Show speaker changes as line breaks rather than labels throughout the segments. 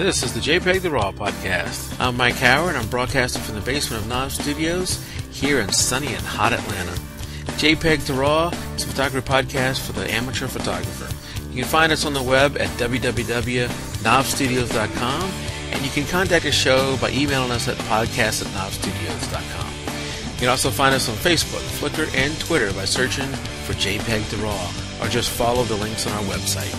This is the jpeg2RAW podcast. I'm Mike Howard, and I'm broadcasting from the basement of Knob Studios here in sunny and hot Atlanta. jpeg2RAW is a photography podcast for the amateur photographer. You can find us on the web at www.knobstudios.com, and you can contact the show by emailing us at podcast@knobstudios.com. You can also find us on Facebook, Flickr, and Twitter by searching for jpeg2RAW, or just follow the links on our website.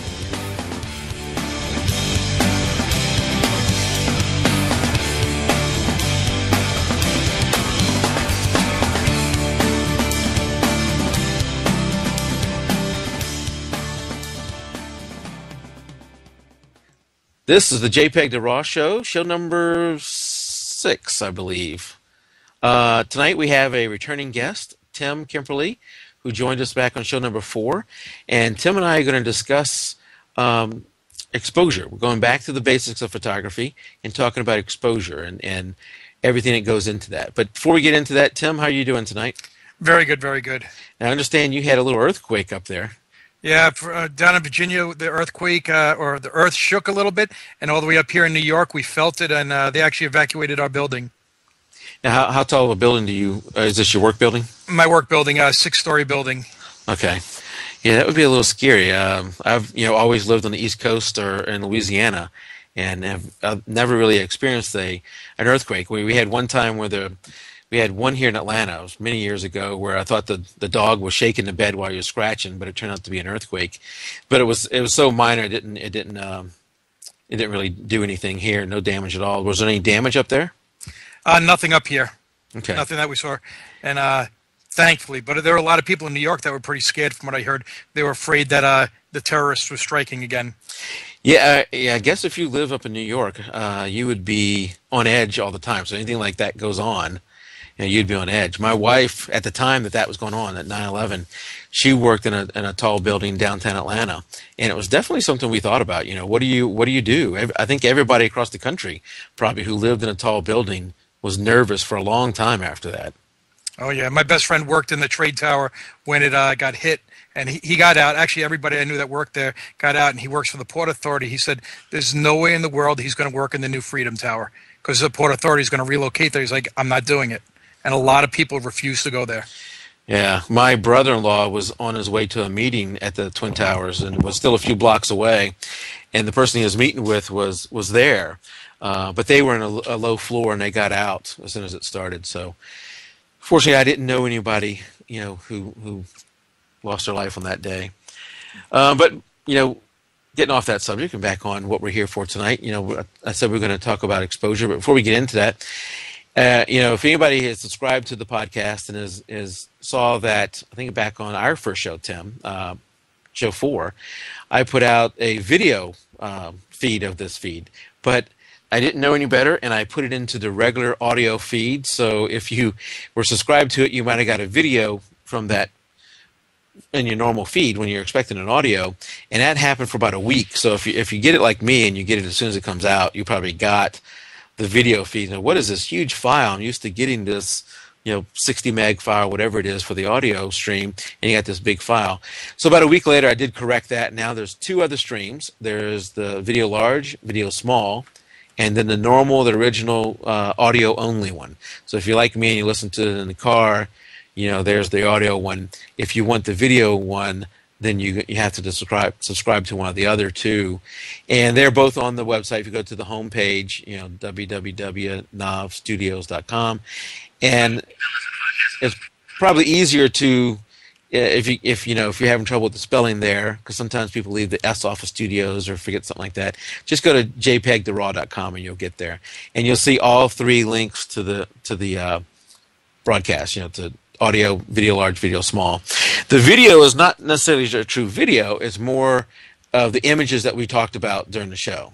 This is the jpeg2RAW show, show number 6, I believe. Tonight we have a returning guest, Tim Kimperly, who joined us back on show number 4. And Tim and I are going to discuss exposure. We're going back to the basics of photography and talking about exposure and everything that goes into that. But before we get into that, Tim, how are you doing tonight?
Very good, very good.
Now, I understand you had a little earthquake up there.
Yeah, down in Virginia, the earthquake, or the earth shook a little bit, and all the way up here in New York, we felt it, and they actually evacuated our building.
Now, how tall of a building do you, is this your work building?
My work building, a 6-story building.
Okay. Yeah, that would be a little scary. I've always lived on the East Coast or in Louisiana, and I've never really experienced an earthquake. We had one time where we had one here in Atlanta. It was many years ago, where I thought the dog was shaking the bed while he was scratching, but it turned out to be an earthquake. But it was so minor, it didn't really do anything here. No damage at all. Was there any damage up there?
Nothing up here.
Okay.
Nothing that we saw, and thankfully. But there were a lot of people in New York that were pretty scared. From what I heard, they were afraid that the terrorists were striking again.
Yeah, I guess if you live up in New York, you would be on edge all the time. So anything like that goes on, you'd be on edge. My wife, at the time that was going on, at 9/11, she worked in a tall building downtown Atlanta, and it was definitely something we thought about. What do you do? I think everybody across the country, probably, who lived in a tall building was nervous for a long time after that.
Oh yeah, my best friend worked in the trade tower when it got hit, and he got out. Actually, everybody I knew that worked there got out, and he works for the Port Authority. He said there's no way in the world he's going to work in the new Freedom Tower because the Port Authority is going to relocate there. He's like, I'm not doing it. And a lot of people refuse to go there.
Yeah, my brother-in-law was on his way to a meeting at the Twin Towers and was still a few blocks away, and the person he was meeting with was there, but they were in a low floor and they got out as soon as it started. So, fortunately, I didn't know anybody who lost their life on that day. But getting off that subject and back on what we're here for tonight, I said we're going to talk about exposure, but before we get into that. If anybody has subscribed to the podcast and is saw that, I think back on our first show, Tim, show 4, I put out a video feed of this feed, but I didn't know any better, and I put it into the regular audio feed. So if you were subscribed to it, you might have got a video from that in your normal feed when you're expecting an audio, and that happened for about a week. So if you get it like me and you get it as soon as it comes out, you probably got the video feed. Now, what is this huge file? I'm used to getting this, 60 meg file, whatever it is, for the audio stream, and you got this big file. So about a week later, I did correct that. Now there's 2 other streams. There's the video large, video small, and then the original audio only one. So if you're like me and you listen to it in the car, there's the audio one. If you want the video one, then you have to subscribe to one of the other 2. And they're both on the website. If you go to the home page, www.knobstudios.com. And it's probably easier to, if you're having trouble with the spelling there, because sometimes people leave the S off of studios or forget something like that, just go to jpeg2RAW.com and you'll get there. And you'll see all 3 links to the broadcast, to audio, video large, video small. The video is not necessarily a true video. It's more of the images that we talked about during the show.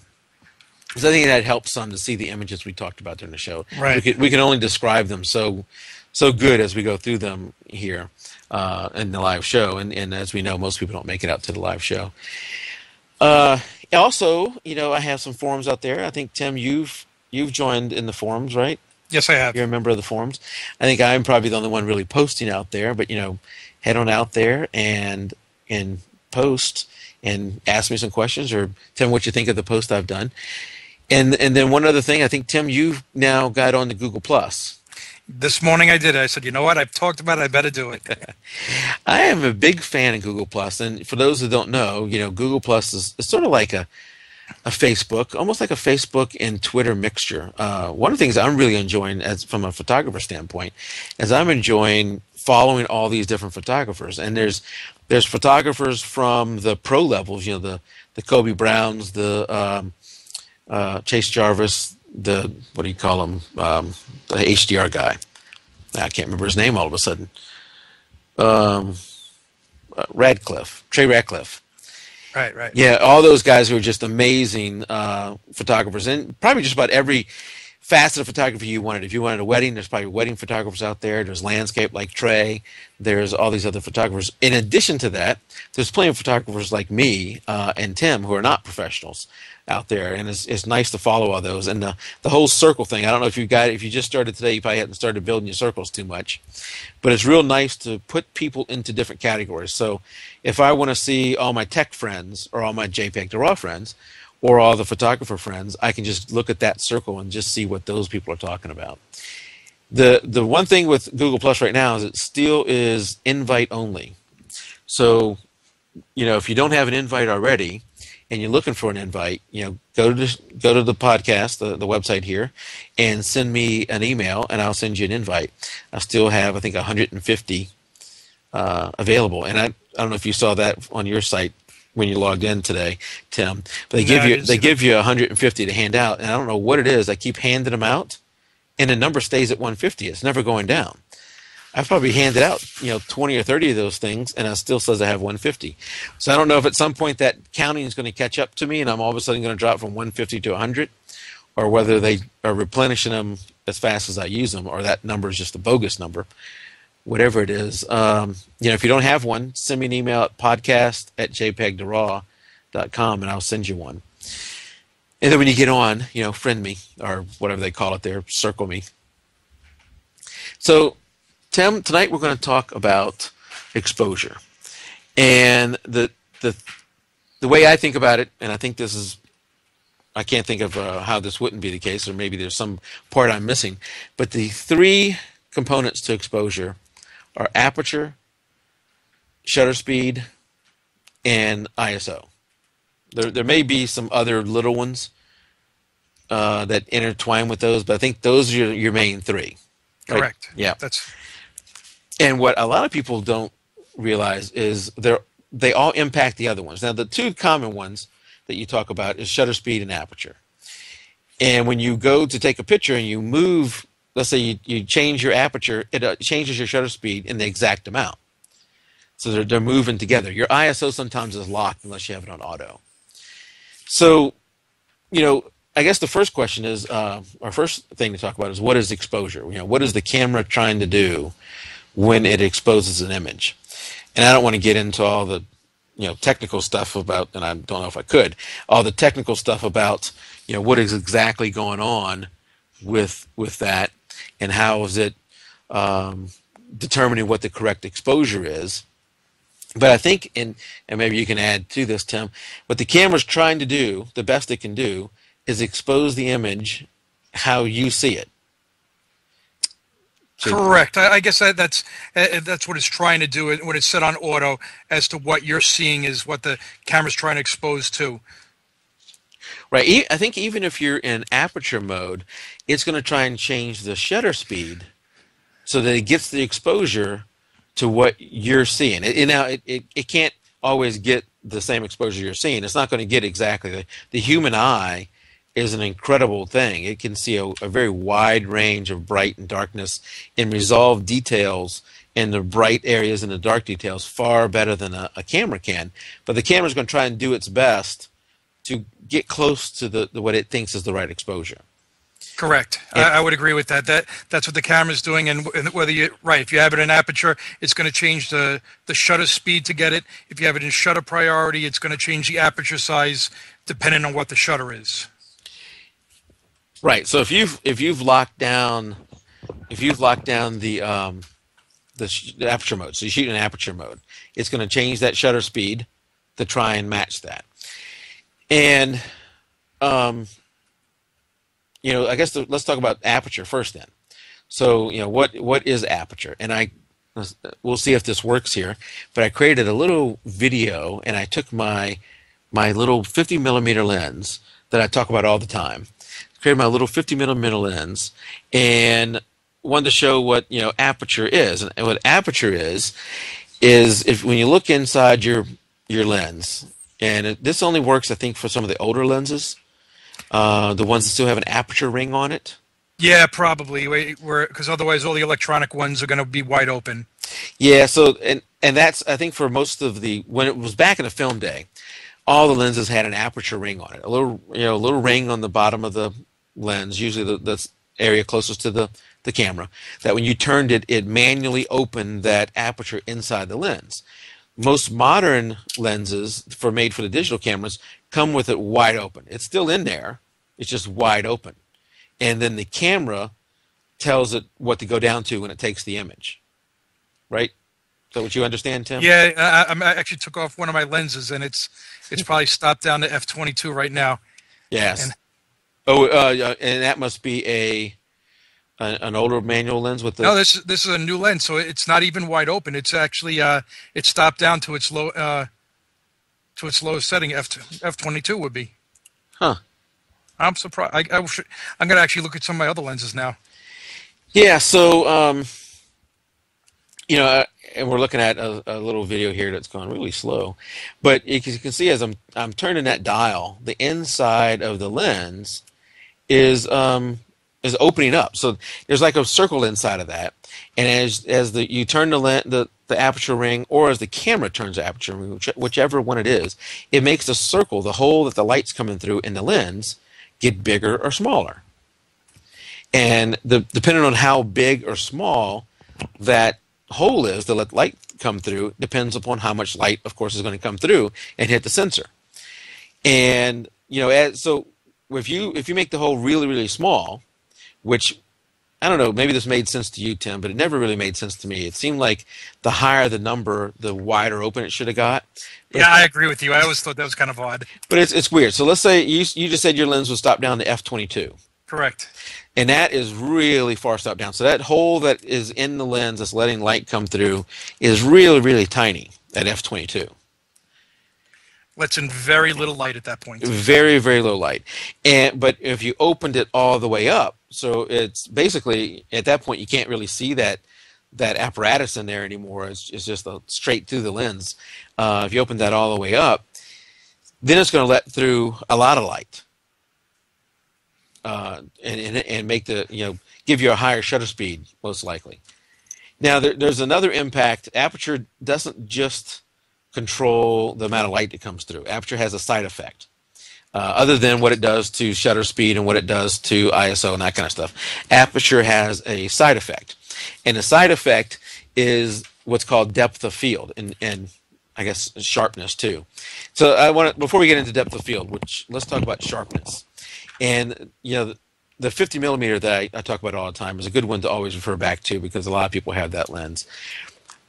Because I think that helps some to see the images we talked about during the show.
Right.
We can only describe them so good as we go through them here in the live show. And as we know, most people don't make it out to the live show. Also, I have some forums out there. I think, Tim, you've joined in the forums, right?
Yes, I have.
You're a member of the forums. I think I'm probably the only one really posting out there, but head on out there and post and ask me some questions, or tell me what you think of the post I've done. And then one other thing, I think Tim, you've now got on the Google Plus.
This morning I did it. I said, you know what? I've talked about it. I better do it.
I am a big fan of Google Plus, and for those who don't know, Google Plus is sort of like a Facebook, almost like a Facebook and Twitter mixture. One of the things I'm really enjoying, as from a photographer standpoint, is I'm enjoying following all these different photographers, and there's photographers from the pro levels, the Kobe Browns, the Chase Jarvis, the what do you call him, the HDR guy. I can't remember his name all of a sudden. Trey Radcliffe.
Right.
Yeah, all those guys who are just amazing photographers, and probably just about every facet of photography you wanted. If you wanted a wedding, there's probably wedding photographers out there. There's landscape like Trey. There's all these other photographers. In addition to that, there's plenty of photographers like me and Tim who are not professionals out there, and it's nice to follow all those. And the whole circle thing, I don't know if you just started today, you probably hadn't started building your circles too much, but it's real nice to put people into different categories. So if I want to see all my tech friends or all my jpeg2RAW friends or all the photographer friends, I can just look at that circle and just see what those people are talking about. The one thing with Google Plus right now is it still is invite only. So, if you don't have an invite already and you're looking for an invite, go to the podcast, the website here, and send me an email, and I'll send you an invite. I still have, I think, 150 available, and I don't know if you saw that on your site when you logged in today, Tim. But they give you 150 to hand out, and I don't know what it is. I keep handing them out, and the number stays at 150. It's never going down. I've probably handed out 20 or 30 of those things, and it still says I have 150. So I don't know if at some point that counting is going to catch up to me, and I'm all of a sudden going to drop from 150 to 100, or whether they are replenishing them as fast as I use them, or that number is just a bogus number. Whatever it is, if you don't have one, send me an email at podcast@jpeg2RAW.com, and I'll send you one. And then when you get on, friend me, or whatever they call it there, circle me. So, Tim, tonight we're going to talk about exposure. And the way I think about it, and I think I can't think of how this wouldn't be the case, or maybe there's some part I'm missing, but the three components to exposure are aperture, shutter speed, and ISO. There may be some other little ones that intertwine with those, but I think those are your main three. Right?
Correct.
Yeah. And what a lot of people don't realize is they all impact the other ones. Now, the two common ones that you talk about is shutter speed and aperture. And when you go to take a picture and you move, let's say you change your aperture, it changes your shutter speed in the exact amount. So they're moving together. Your ISO sometimes is locked unless you have it on auto. So, I guess the first question is, our first thing to talk about is, what is exposure? What is the camera trying to do when it exposes an image? And I don't want to get into all the technical stuff about, and I don't know if I could, all the technical stuff about what is exactly going on with that, and how is it determining what the correct exposure is. But I think, and maybe you can add to this, Tim, what the camera's trying to do, the best it can do, is expose the image how you see it.
Correct. I guess that's what it's trying to do when it's set on auto, as to what you're seeing is what the camera's trying to expose to.
Right. I think even if you're in aperture mode, it's going to try and change the shutter speed so that it gets the exposure to what you're seeing. It can't always get the same exposure you're seeing. It's not going to get exactly the human eye is an incredible thing. It can see a very wide range of bright and darkness and resolve details in the bright areas and the dark details far better than a camera can. But the camera's going to try and do its best to get close to what it thinks is the right exposure.
Correct. I would agree with that. That's what the camera's doing, and whether if you have it in aperture, it's going to change the shutter speed to get it. If you have it in shutter priority, it's going to change the aperture size depending on what the shutter is.
Right. So if you've locked down the aperture mode, so you shoot in aperture mode, it's going to change that shutter speed to try and match that. And I guess let's talk about aperture first then. So, what is aperture? And we'll see if this works here. But I created a little video, and I took my little 50 millimeter lens that I talk about all the time. Created my little 50 millimeter lens, and wanted to show what aperture is. And what aperture is if when you look inside your lens, and this only works, I think, for some of the older lenses, the ones that still have an aperture ring on it.
Yeah, probably. Because otherwise, all the electronic ones are going to be wide open.
Yeah. So and that's, I think, for most of when it was back in the film day, all the lenses had an aperture ring on it. A little ring on the bottom of the lens, usually the area closest to the camera. That when you turned it, it manually opened that aperture inside the lens. Most modern lenses made for the digital cameras come with it wide open. It's still in there. It's just wide open. And then the camera tells it what to go down to when it takes the image. Right? Is that what you understand, Tim?
Yeah, I actually took off one of my lenses, and it's probably stopped down to f/22 right now.
Yes.
And,
and that must be an older manual lens with the.
No, this is a new lens, so it's not even wide open. It's actually it's stopped down to its lowest setting. f/22 would be.
Huh.
I'm surprised. I'm going to actually look at some of my other lenses now.
Yeah. So and we're looking at a little video here that's going really slow, but you can see as I'm turning that dial, the inside of the lens is opening up. So there's like a circle inside of that, and as you turn the aperture ring, or as the camera turns the aperture ring, whichever one it is, it makes the circle, the hole that the light's coming through in the lens, get bigger or smaller. And depending on how big or small that hole is to let light come through, depends upon how much light, of course, is going to come through and hit the sensor. And so if you make the hole really, really small, which I don't know, maybe this made sense to you, Tim, but it never really made sense to me. It seemed like the higher the number, the wider open it should have got. But
yeah, I agree with you. I always thought that was kind of odd.
But it's weird. So let's say you just said your lens was stopped down to f/22.
Correct.
And that is really far stopped down. So that hole that is in the lens that's letting light come through is really, really tiny at f/22.
Lets in very little light at that point.
Very, very low light. But if you opened it all the way up, so it's basically at that point you can't really see that apparatus in there anymore. It's just straight through the lens. If you open that all the way up, then it's going to let through a lot of light. And make give you a higher shutter speed, most likely. Now there's another impact. Aperture doesn't just control the amount of light that comes through. Aperture has a side effect, other than what it does to shutter speed and what it does to ISO and that kind of stuff. Aperture has a side effect, and the side effect is what's called depth of field, and I guess sharpness too. So before we get into depth of field, let's talk about sharpness. And the 50 millimeter that I talk about all the time is a good one to always refer back to, because a lot of people have that lens.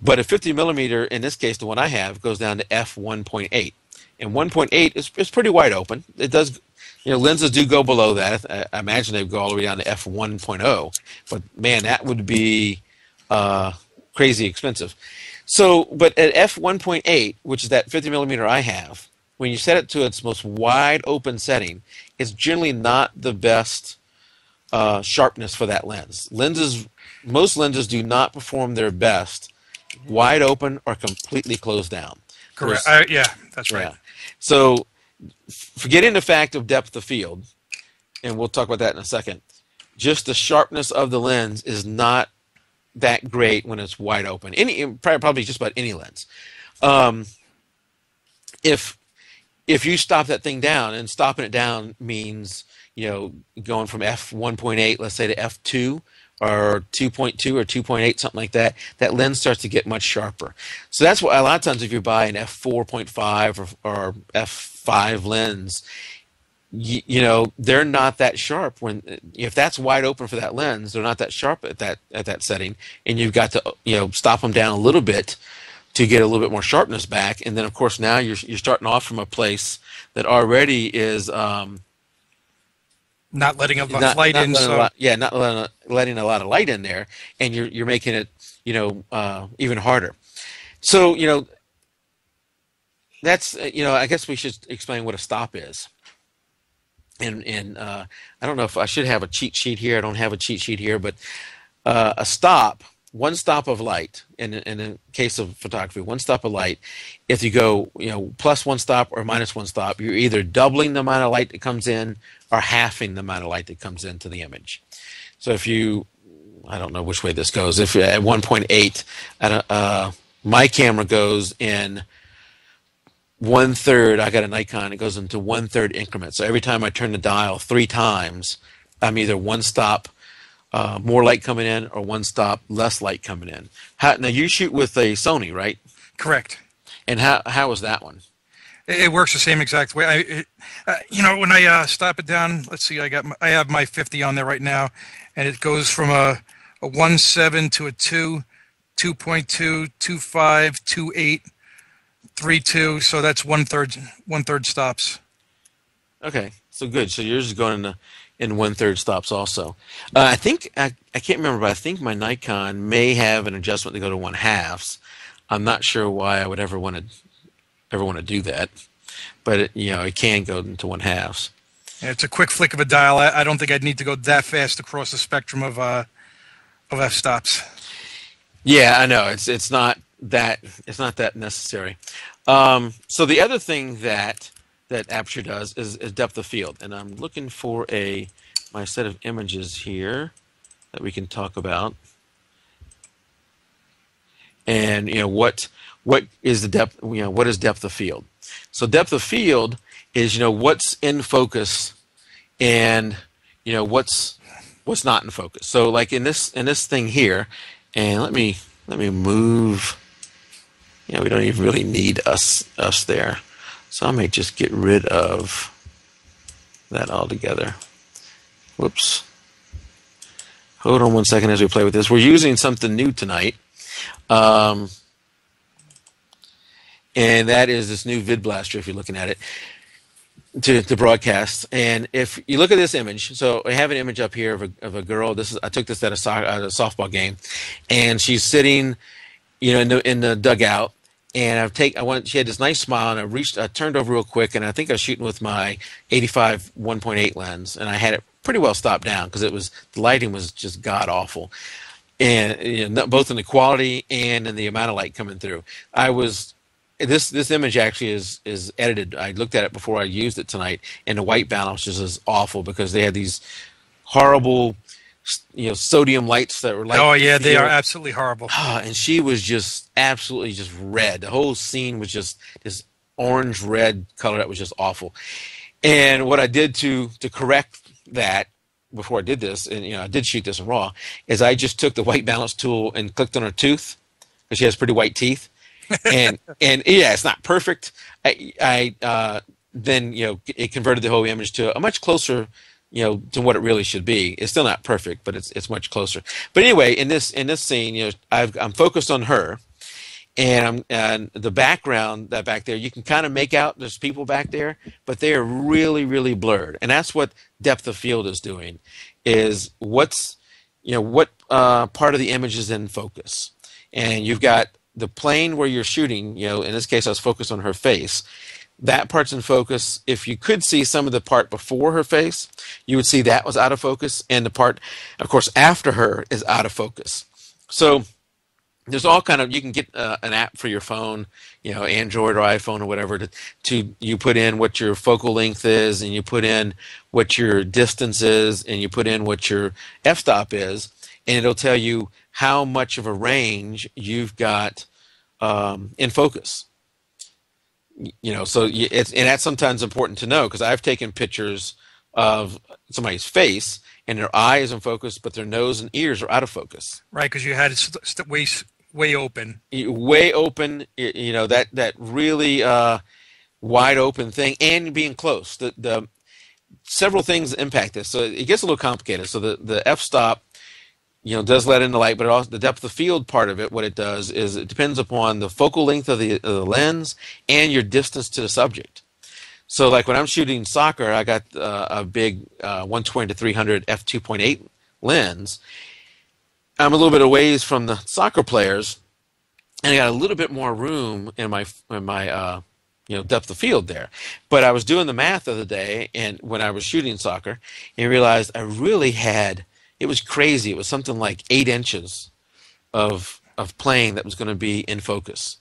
But a 50 millimeter, in this case, the one I have, goes down to f1.8, and 1.8 is pretty wide open. It does, lenses do go below that. I imagine they go all the way down to f1.0, but man, that would be crazy expensive. So, but at f1.8, which is that 50 millimeter I have, when you set it to its most wide open setting, it's generally not the best sharpness for that lens. Most lenses do not perform their best wide open or completely closed down.
Correct. Yeah, that's right.
Yeah. So forgetting the fact of depth of field, and we'll talk about that in a second, just the sharpness of the lens is not that great when it's wide open. Probably just about any lens. If you stop that thing down, and stopping it down means going from f1.8, let's say, to f2 or 2.2 or 2.8, something like that, that lens starts to get much sharper. So that's why a lot of times if you buy an f4.5 or f5 lens, they're not that sharp. If that's wide open for that lens, they're not that sharp at that setting, and you've got to stop them down a little bit to get a little bit more sharpness back. And then of course now you're starting off from a place that already is
Not letting enough
not
light
not
in,
letting a
so
lot, yeah, not letting a lot of light in there, and you're making it, even harder. So, that's, I guess we should explain what a stop is. And I don't know if I should have a cheat sheet here. I don't have a cheat sheet here, but a stop, one stop of light, in the case of photography, one stop of light, if you go, plus one stop or minus one stop, you're either doubling the amount of light that comes in or halving the amount of light that comes into the image. So if you, I don't know which way this goes. If at 1.8, my camera goes in 1/3. I got a Nikon. It goes into 1/3 increments. So every time I turn the dial 3 times, I'm either one stop more light coming in or one stop less light coming in. Now you shoot with a Sony, right?
correct.
And how was that one?
It works the same exact way. When I stop it down, let's see, I have my 50 on there right now, and it goes from a 1.7 to a 2, 2.2, 2.5, 2.8, 3.2. So that's one third stops.
Okay, so good. So yours is going in 1/3 stops also. I think I can't remember, but I think my Nikon may have an adjustment to go to 1/2. I'm not sure why I would ever want to do that, but it can go into 1/2.
Yeah, it's a quick flick of a dial. I don't think I'd need to go that fast across the spectrum of f-stops.
Yeah, I know it's not that necessary. So the other thing that aperture does is depth of field, and I'm looking for my set of images here that we can talk about. And what is the depth? What is depth of field? So depth of field is what's in focus, and what's not in focus. So like in this thing here, and let me move. We don't even really need us there. So I may just get rid of that altogether. Whoops. Hold on one second as we play with this. We're using something new tonight. And that is this new Vid Blaster, if you're looking at it, to broadcast. And if you look at this image, so I have an image up here of a girl. I took this at a softball game, and she's sitting, in the dugout. And she had this nice smile, and I turned over real quick, and I think I was shooting with my 85 1.8 lens, and I had it pretty well stopped down because the lighting was just god awful, and both in the quality and in the amount of light coming through. This image actually is edited. I looked at it before I used it tonight, and the white balance just is awful because they had these horrible sodium lights that were like,
oh yeah, they are absolutely horrible.
And she was just absolutely just red. The whole scene was just this orange red color that was just awful. And what I did to correct that before I did this, and I did shoot this in RAW, is I just took the white balance tool and clicked on her tooth because she has pretty white teeth. and yeah, it's not perfect. Then it converted the whole image to a much closer to what it really should be. It's still not perfect, but it's much closer. But anyway, in this scene, I'm focused on her, and the background that back there, you can kind of make out there's people back there, but they are really, really blurred. And that's what depth of field is doing, is what part of the image is in focus. And you've got the plane where you're shooting, in this case I was focused on her face. That part's in focus. If you could see some of the part before her face, you would see that was out of focus, and the part, of course, after her is out of focus. So there's all kind of, you can get an app for your phone, Android or iPhone or whatever, to you put in what your focal length is, and you put in what your distance is, and you put in what your f-stop is, and it'll tell you how much of a range you've got in focus. So and that's sometimes important to know, because I've taken pictures of somebody's face and their eye is in focus, but their nose and ears are out of focus.
Right, because you had it way open.
Way open, that really wide open thing, and being close. The several things impact this, so it gets a little complicated. So the f-stop, does let in the light, but also the depth of field part of it, what it does is it depends upon the focal length of the lens and your distance to the subject. So like when I'm shooting soccer, I got a big 120 to 300 f2.8 lens. I'm a little bit away from the soccer players, and I got a little bit more room in my depth of field there. But I was doing the math the other day, and when I was shooting soccer, and realized I really had, it was crazy. It was something like 8 inches of plane that was going to be in focus.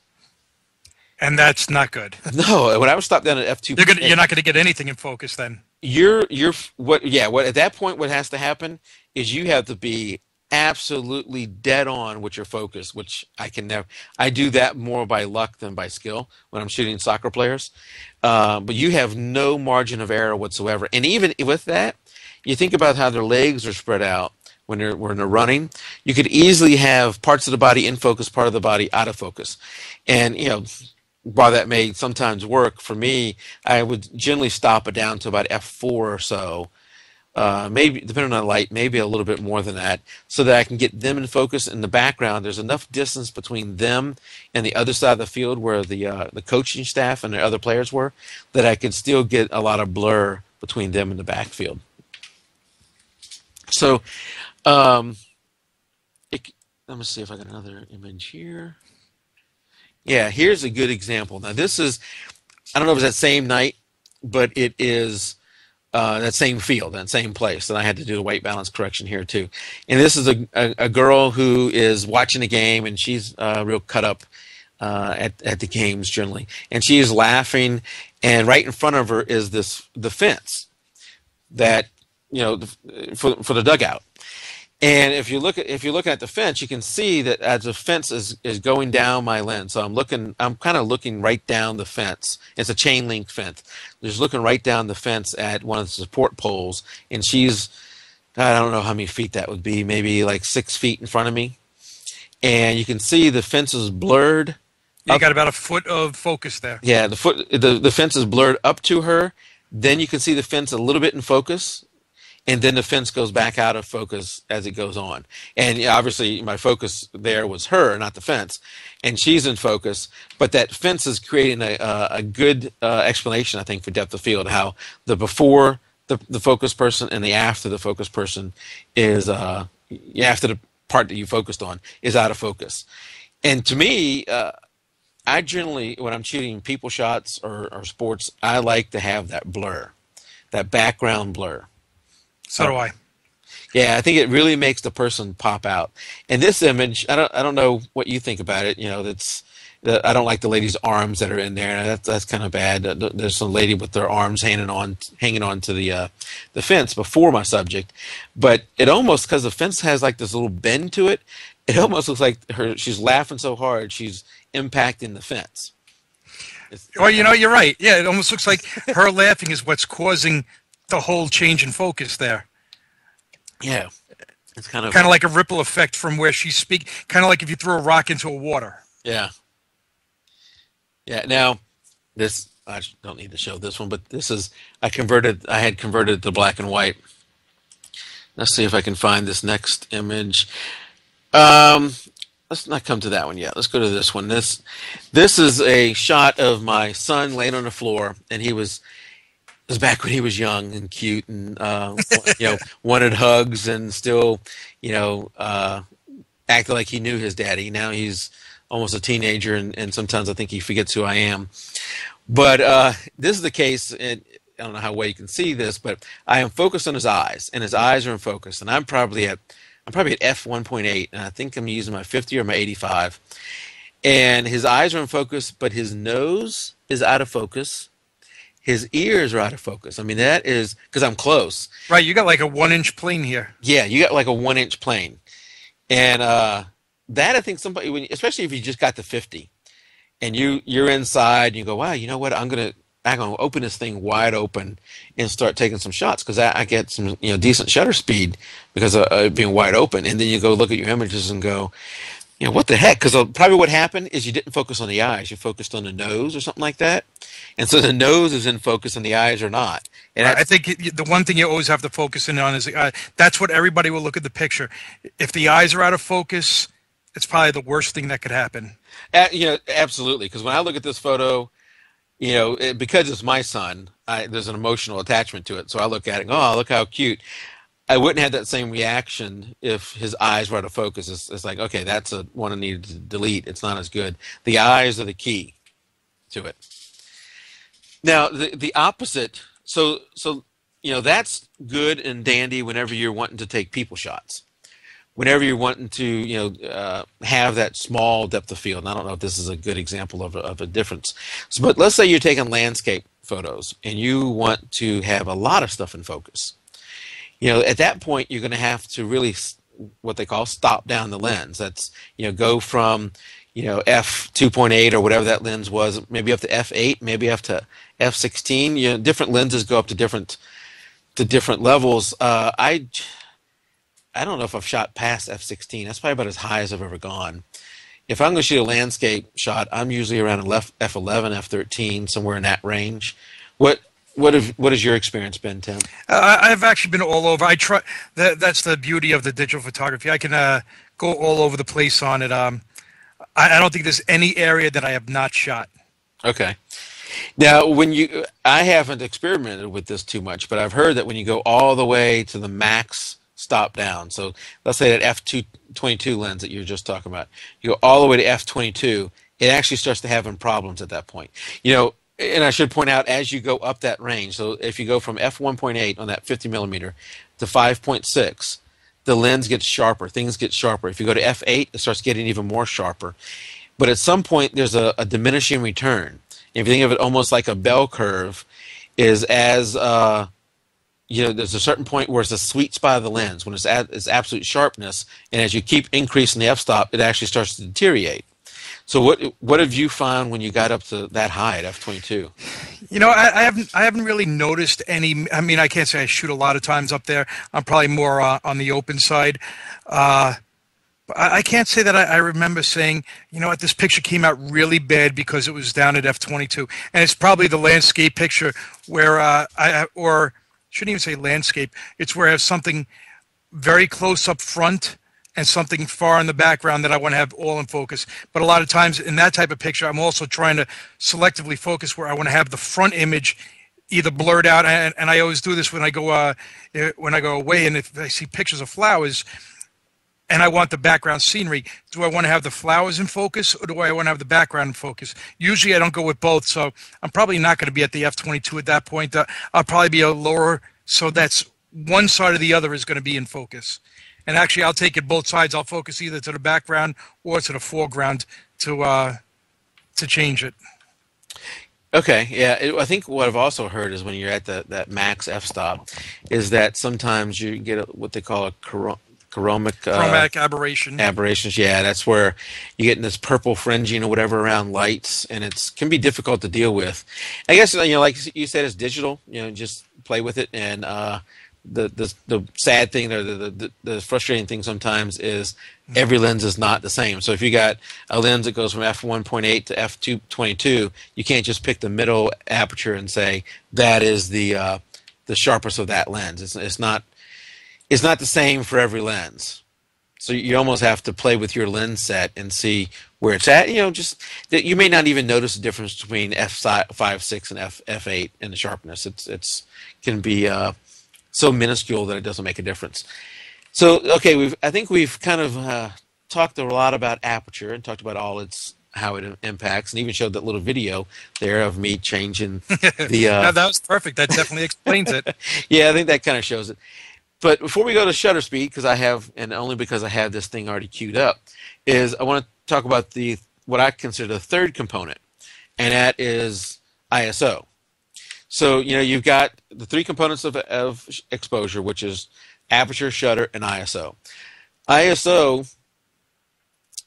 And that's not good.
No, when I was stopped down at f2,
You're not going to get anything in focus then.
What at that point what has to happen is you have to be absolutely dead on with your focus, which I can never. I do that more by luck than by skill when I'm shooting soccer players. But you have no margin of error whatsoever. And even with that, you think about how their legs are spread out when they're running. You could easily have parts of the body in focus, part of the body out of focus, and while that may sometimes work for me, I would generally stop it down to about f4 or so. Maybe depending on the light, maybe a little bit more than that, so that I can get them in focus. In the background, there's enough distance between them and the other side of the field where the coaching staff and the other players were, that I could still get a lot of blur between them and the backfield. So, let me see if I got another image here. Yeah, here's a good example. Now this is, I don't know if it's that same night, but it is that same field, that same place. And I had to do the white balance correction here too. And this is a girl who is watching the game, and she's real cut up at the games generally. And she is laughing, and right in front of her is the fence that, for the dugout. And if you look at the fence, you can see that as the fence is going down my lens. So I'm kind of looking right down the fence. It's a chain link fence. Just looking right down the fence at one of the support poles, and she's, I don't know how many feet that would be, maybe like 6 feet in front of me. And you can see the fence is blurred.
You got about a foot of focus there.
Yeah, the fence is blurred up to her. Then you can see the fence a little bit in focus. And then the fence goes back out of focus as it goes on. And obviously my focus there was her, not the fence. And she's in focus. But that fence is creating a good explanation, I think, for depth of field, how the before the focus person and the after the focus person is, after the part that you focused on is out of focus. And to me, I generally, when I'm shooting people shots or sports, I like to have that blur, that background blur.
So do I.
Yeah, I think it really makes the person pop out. And this image, I don't know what you think about it. I don't like the lady's arms that are in there. That's kind of bad. There's some lady with their arms hanging on to the fence before my subject, but it almost, because the fence has like this little bend to it, it almost looks like she's laughing so hard she's impacting the fence.
Well, you're right. Yeah, it almost looks like her laughing is what's causing the whole change in focus there.
Yeah, it's kind of
like a ripple effect from where she's speaking. Kind of like if you throw a rock into a water.
Yeah. Yeah. Now, this, I don't need to show this one, but this is, I had converted to black and white. Let's see if I can find this next image. Let's not come to that one yet. Let's go to this one. This is a shot of my son laying on the floor, and it was back when he was young and cute and wanted hugs and still acted like he knew his daddy. Now he's almost a teenager, and sometimes I think he forgets who I am. But this is the case, and I don't know how well you can see this, but I am focused on his eyes, and his eyes are in focus, and I'm probably at f1.8, and I think I'm using my 50 or my 85, and his eyes are in focus, but his nose is out of focus. His ears are out of focus. I mean, that is because I'm close.
Right, you got like a 1-inch plane here.
Yeah, you got like a 1-inch plane, and that I think somebody, especially if you just got to 50, and you're inside, and you go, wow, you know what? I'm gonna open this thing wide open and start taking some shots because I get some decent shutter speed because of being wide open, and then you go look at your images and go, what the heck? Because probably what happened is you didn't focus on the eyes. You focused on the nose or something like that. And so the nose is in focus and the eyes are not. And
I think the one thing you always have to focus in on is that's what everybody will look at the picture. If the eyes are out of focus, it's probably the worst thing that could happen.
Absolutely. Because when I look at this photo, because it's my son, there's an emotional attachment to it. So I look at it and go, oh, look how cute. I wouldn't have that same reaction if his eyes were out of focus. It's like, okay, that's a one I needed to delete. It's not as good. The eyes are the key to it. Now, the opposite. So that's good and dandy whenever you're wanting to take people shots. Whenever you're wanting to, have that small depth of field. And I don't know if this is a good example of a difference. But let's say you're taking landscape photos and you want to have a lot of stuff in focus. At that point, you're going to have to really what they call stop down the lens. That's, go from, f 2.8 or whatever that lens was, maybe up to f8, maybe up to f16. Different lenses go up to different levels. I don't know if I've shot past f16. That's probably about as high as I've ever gone. If I'm going to shoot a landscape shot, I'm usually around f11, f13, somewhere in that range. What has your experience been, Tim?
I've actually been all over. I try. That's the beauty of the digital photography. I can go all over the place on it. I don't think there's any area that I have not shot.
Okay. Now, I haven't experimented with this too much, but I've heard that when you go all the way to the max stop down, so let's say that f22 lens that you were just talking about, you go all the way to f22, it actually starts to having problems at that point. And I should point out, as you go up that range, so if you go from f1.8 on that 50 millimeter to 5.6, the lens gets sharper, things get sharper. If you go to f8, it starts getting even more sharper. But at some point, there's a diminishing return. If you think of it almost like a bell curve, is as there's a certain point where it's a sweet spot of the lens when it's at its absolute sharpness, and as you keep increasing the f-stop, it actually starts to deteriorate. So what have you found when you got up to that high at f22?
I haven't really noticed any. I mean, I can't say I shoot a lot of times up there. I'm probably more on the open side. I can't say that I remember saying, what, this picture came out really bad because it was down at f22, and it's probably the landscape picture where or shouldn't even say landscape. It's where I have something very close up front and something far in the background that I want to have all in focus. But a lot of times in that type of picture, I'm also trying to selectively focus where I want to have the front image either blurred out, and I always do this when I go away, and if I see pictures of flowers and I want the background scenery, do I want to have the flowers in focus or do I want to have the background in focus? Usually I don't go with both, so I'm probably not going to be at the f22 at that point. I'll probably be a lower, so that's one side or the other is going to be in focus. And actually, I'll take it both sides. I'll focus either to the background or to the foreground to change it.
Okay, yeah. I think what I've also heard is when you're at that max f-stop, is that sometimes you get what they call a chromatic
aberration.
Aberrations, yeah. That's where you get in this purple fringing or whatever around lights, and it can be difficult to deal with. I guess like you said, it's digital. Just play with it, and the sad thing or the frustrating thing sometimes is every lens is not the same. So if you got a lens that goes from f1.8 to f2.22, you can't just pick the middle aperture and say that is the sharpest of that lens. It's not the same for every lens. So you almost have to play with your lens set and see where it's at. Just that you may not even notice the difference between f5.6 and f8 in the sharpness. It's can be so minuscule that it doesn't make a difference. So, okay, I think we've kind of talked a lot about aperture and talked about how it impacts, and even showed that little video there of me changing the.
No, that was perfect. That definitely explains it.
Yeah, I think that kind of shows it. But before we go to shutter speed, and only because I have this thing already queued up, is I want to talk about what I consider the third component, and that is ISO. So, you've got the three components of exposure, which is aperture, shutter, and ISO. ISO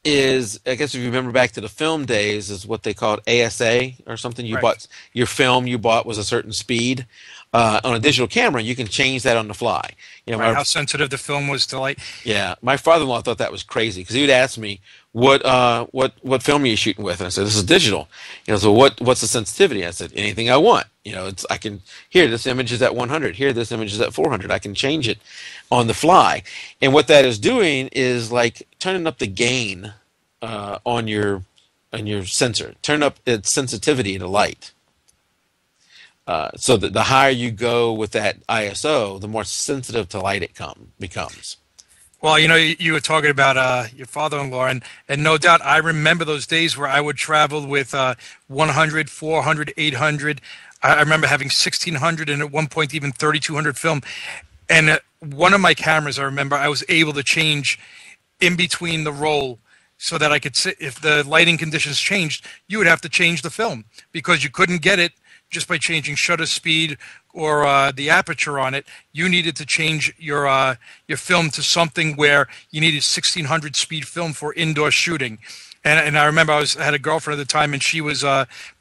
is, I guess if you remember back to the film days, is what they called ASA or something. Your film you bought was a certain speed. On a digital camera, you can change that on the fly.
How sensitive the film was to light.
Yeah, my father-in-law thought that was crazy because he would ask me, "What film are you shooting with?" And I said, "This is digital." So what's the sensitivity? I said, "Anything I want." I can here this image is at 100. Here this image is at 400. I can change it on the fly. And what that is doing is like turning up the gain on your sensor, turn up its sensitivity to light. So that the higher you go with that ISO, the more sensitive to light it becomes.
Well, you were talking about your father-in-law, and no doubt I remember those days where I would travel with 100, 400, 800. I remember having 1600 and at one point even 3200 film. And one of my cameras, I remember I was able to change in between the roll so that I could sit. If the lighting conditions changed, you would have to change the film because you couldn't get it just by changing shutter speed or the aperture on it. You needed to change your film to something where you needed 1600 speed film for indoor shooting. And I remember I had a girlfriend at the time, and she was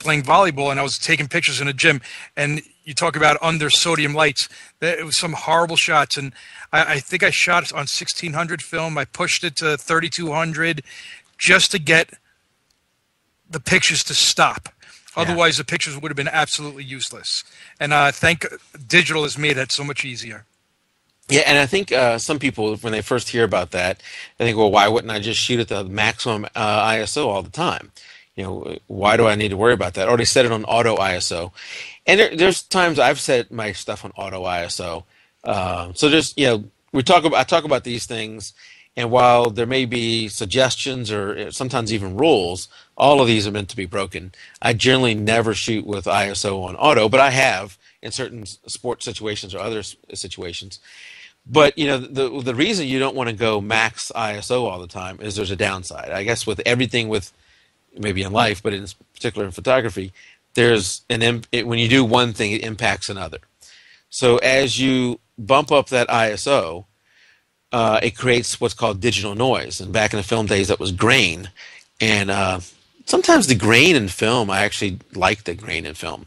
playing volleyball, and I was taking pictures in a gym. And you talk about under sodium lights. It was some horrible shots, and I think I shot on 1600 film. I pushed it to 3200 just to get the pictures to stop. Otherwise, the pictures would have been absolutely useless. And thank digital has made that so much easier.
Yeah, and I think some people, when they first hear about that, they think, well, why wouldn't I just shoot at the maximum ISO all the time? Why do I need to worry about that? I already set it on auto ISO. And there's times I've set my stuff on auto ISO. So just, I talk about these things, and while there may be suggestions or sometimes even rules, all of these are meant to be broken. I generally never shoot with ISO on auto, but I have in certain sports situations or other situations. But the reason you don't want to go max ISO all the time is there's a downside. I guess with everything, with maybe in life, but in particular in photography, there's when you do one thing, it impacts another. So as you bump up that ISO, it creates what's called digital noise. And back in the film days, that was grain. And sometimes the grain in film, I actually like the grain in film.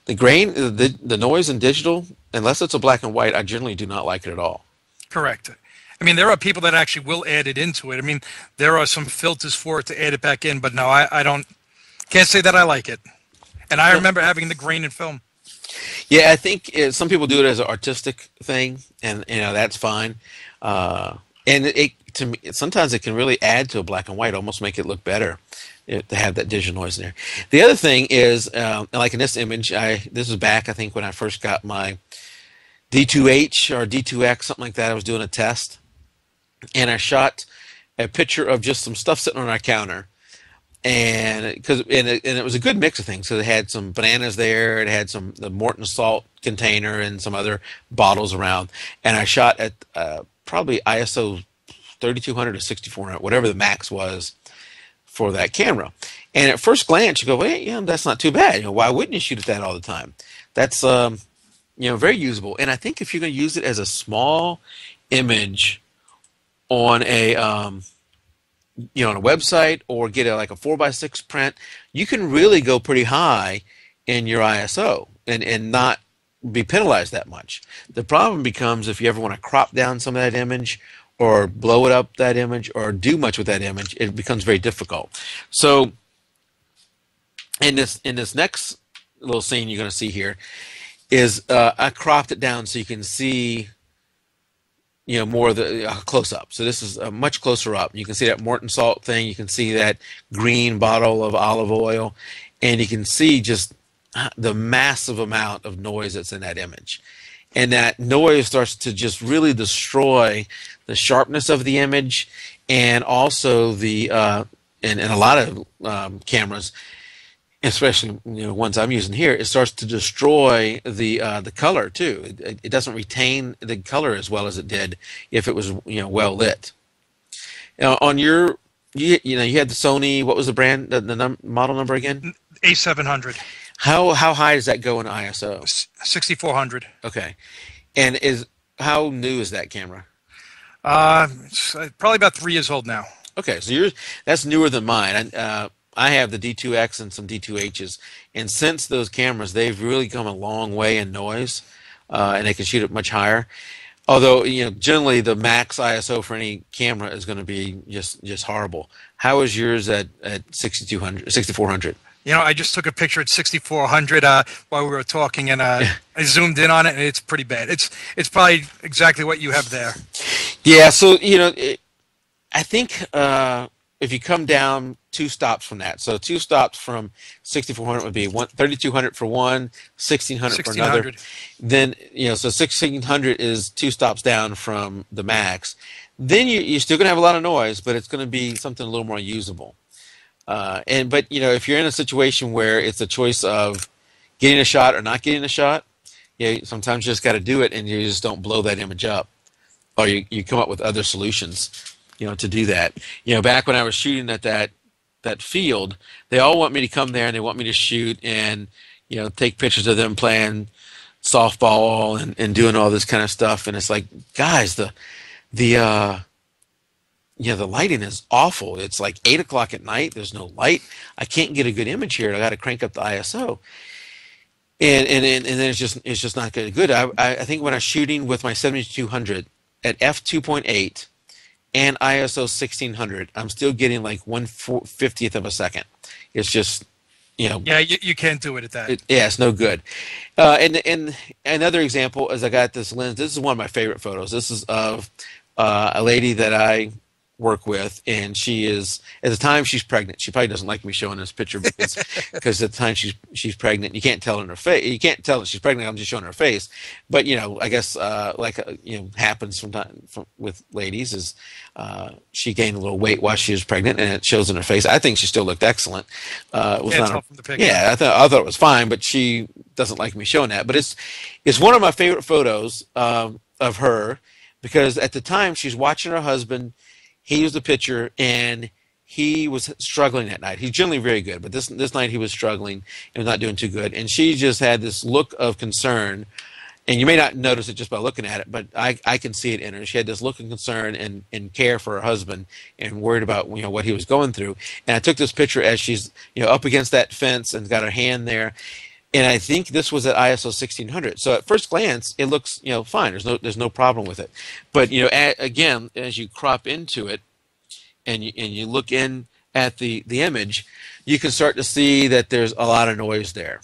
The grain, the noise in digital, unless it's a black and white, I generally do not like it at all.
Correct. I mean, there are people that actually will add it into it. I mean, there are some filters for it to add it back in, but no, I can't say that I like it. And I remember having the grain in film.
Yeah, I think some people do it as an artistic thing, and that's fine. And to me, sometimes it can really add to a black and white, almost make it look better to have that digital noise in there. The other thing is, like in this image, this is back, I think, when I first got my D2H or D2X, something like that. I was doing a test, and I shot a picture of just some stuff sitting on our counter. And it was a good mix of things. So it had some bananas there, it had the Morton salt container and some other bottles around. And I shot at probably ISO 3200 to 6400, whatever the max was for that camera. And at first glance, you go, well, yeah, that's not too bad. Why wouldn't you shoot at that all the time? That's very usable. And I think if you're going to use it as a small image on a on a website, or get like a 4x6 print, you can really go pretty high in your ISO and not be penalized that much. The problem becomes if you ever want to crop down some of that image, or blow it up, that image, or do much with that image, it becomes very difficult. So in this next little scene you're going to see here is I cropped it down so you can see more of the close up. So this is much closer up. You can see that Morton salt thing. You can see that green bottle of olive oil, and you can see just the massive amount of noise that's in that image. And that noise starts to just really destroy the sharpness of the image, and also the in a lot of cameras, especially ones I'm using here, it starts to destroy the color too. It doesn't retain the color as well as it did if it was well lit. On your you had the Sony, what was the brand, the model number again?
A700.
How high does that go in ISO?
6400.
Okay, and how new is that camera?
It's probably about 3 years old now.
Okay, so that's newer than mine. I have the D2X and some D2Hs, and since those cameras, they've really come a long way in noise, and they can shoot it much higher. Although generally the max ISO for any camera is going to be just horrible. How is yours at 6400?
I just took a picture at 6400 while we were talking, and I zoomed in on it, and it's pretty bad. It's probably exactly what you have there.
Yeah, so I think if you come down two stops from that. So two stops from 6400 would be 3200 for one, 1600 for another.
1600.
Then, so 1600 is two stops down from the max. Then you're still going to have a lot of noise, but it's going to be something a little more usable. But if you're in a situation where it's a choice of getting a shot or not getting a shot, sometimes you just got to do it, and you just don't blow that image up, or you come up with other solutions, to do that. Back when I was shooting at that field, they all want me to come there and they want me to shoot and take pictures of them playing softball and doing all this kind of stuff. And it's like, guys, the lighting is awful. It's like 8 o'clock at night. There's no light. I can't get a good image here. I got to crank up the ISO. And then it's just not good. I think when I'm shooting with my 7200 at f2.8 and ISO 1600, I'm still getting like 1/50th of a second. It's just,
Yeah, you can't do it at that.
It's no good. And another example is I got this lens. This is one of my favorite photos. This is of a lady that I work with, and she is, at the time, she's pregnant. She probably doesn't like me showing this picture because at the time she's pregnant. You can't tell in her face. You can't tell that she's pregnant. I'm just showing her face. But I guess happens with ladies is she gained a little weight while she was pregnant, and it shows in her face. I think she still looked excellent.
From the picture.
Yeah, I thought it was fine, but she doesn't like me showing that. But it's one of my favorite photos of her, because at the time she's watching her husband. He was the pitcher, and he was struggling that night. He's generally very good, but this night he was struggling and was not doing too good. And she just had this look of concern, and you may not notice it just by looking at it, but I can see it in her. She had this look of concern and care for her husband and worried about what he was going through. And I took this picture as she's up against that fence and got her hand there. And I think this was at ISO 1600. So at first glance, it looks fine. There's no problem with it. But again, as you crop into it and you look in at the image, you can start to see that there's a lot of noise there,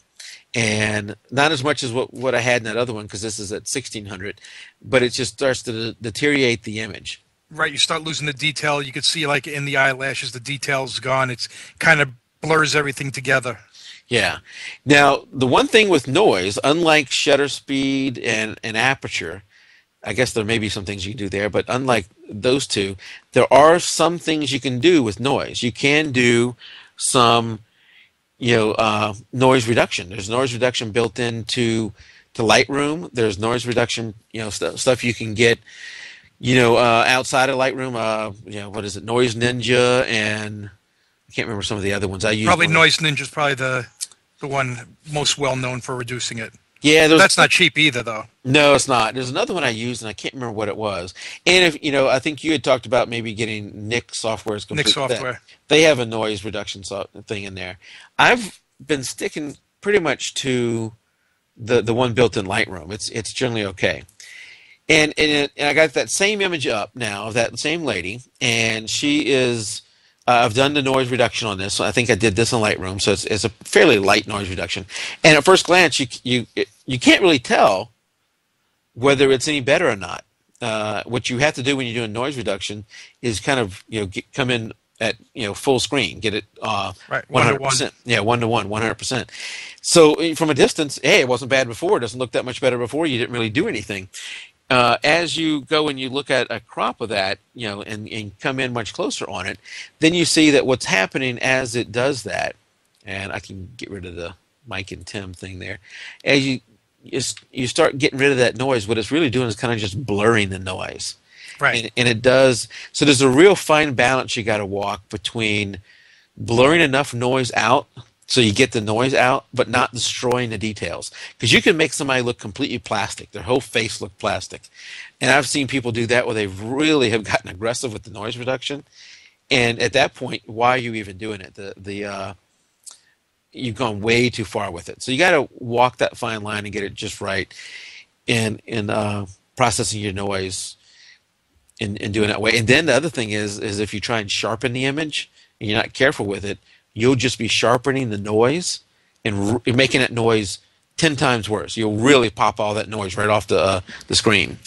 and not as much as what I had in that other one, because this is at 1600. But it just starts to deteriorate the image.
Right, you start losing the detail. You could see, like in the eyelashes, the detail's gone. It's kind of blurs everything together.
Yeah. Now, the one thing with noise, unlike shutter speed and aperture, I guess there may be some things you can do there, but unlike those two, there are some things you can do with noise. You can do some, noise reduction. There's noise reduction built into Lightroom. There's noise reduction, stuff you can get, outside of Lightroom. What is it? Noise Ninja, and I can't remember some of the other ones. I use
probably Noise Ninja is probably the one most well known for reducing it.
Yeah,
that's not cheap either, though.
No, it's not. There's another one I used, and I can't remember what it was. And if I think you had talked about maybe getting Nick software.
Nick software.
They have a noise reduction thing in there. I've been sticking pretty much to the one built in Lightroom. It's generally okay. And I got that same image up now of that same lady, and she is. I've done the noise reduction on this. So I think I did this in Lightroom, so it's a fairly light noise reduction. And at first glance, you can't really tell whether it's any better or not. What you have to do when you're doing noise reduction is kind of come in at full screen, get it
right
100%. Yeah, 1:1, 100%. So from a distance, hey, it wasn't bad before. It doesn't look that much better before. You didn't really do anything. As you go and you look at a crop of that, and come in much closer on it, then you see that what's happening as it does that, and I can get rid of the Mike and Tim thing there. As you start getting rid of that noise, what it's really doing is kind of just blurring the noise.
Right.
And it does. So there's a real fine balance you got to walk between blurring enough noise out so you get the noise out, but not destroying the details. Because you can make somebody look completely plastic. Their whole face look plastic. And I've seen people do that where they really have gotten aggressive with the noise reduction. And at that point, why are you even doing it? You've gone way too far with it. So you got to walk that fine line and get it just right in processing your noise and doing it that way. And then the other thing is if you try and sharpen the image and you're not careful with it, you'll just be sharpening the noise and making that noise 10 times worse. You'll really pop all that noise right off the screen.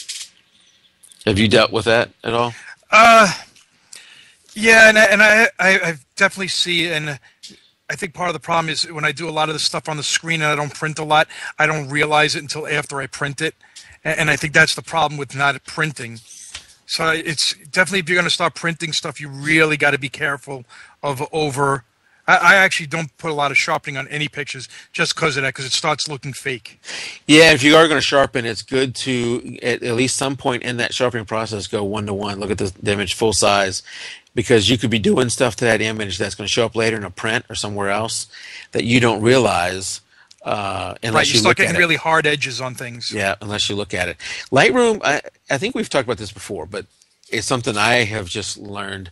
Have you dealt with that at all?
Yeah, and I definitely see, and I think part of the problem is when I do a lot of the stuff on the screen and I don't print a lot, I don't realize it until after I print it, and I think that's the problem with not printing. So it's definitely, if you're going to start printing stuff, you really got to be careful of over. I actually don't put a lot of sharpening on any pictures just because of that, because it starts looking fake.
Yeah, if you are going to sharpen, it's good to at least some point in that sharpening process go 1 to 1. Look at the image full size, because you could be doing stuff to that image that's going to show up later in a print or somewhere else that you don't realize
Right,
unless
you
you
start
look
getting
at it.
really hard edges on things.
Yeah, unless you look at it. Lightroom, I think we've talked about this before, but it's something I have just learned,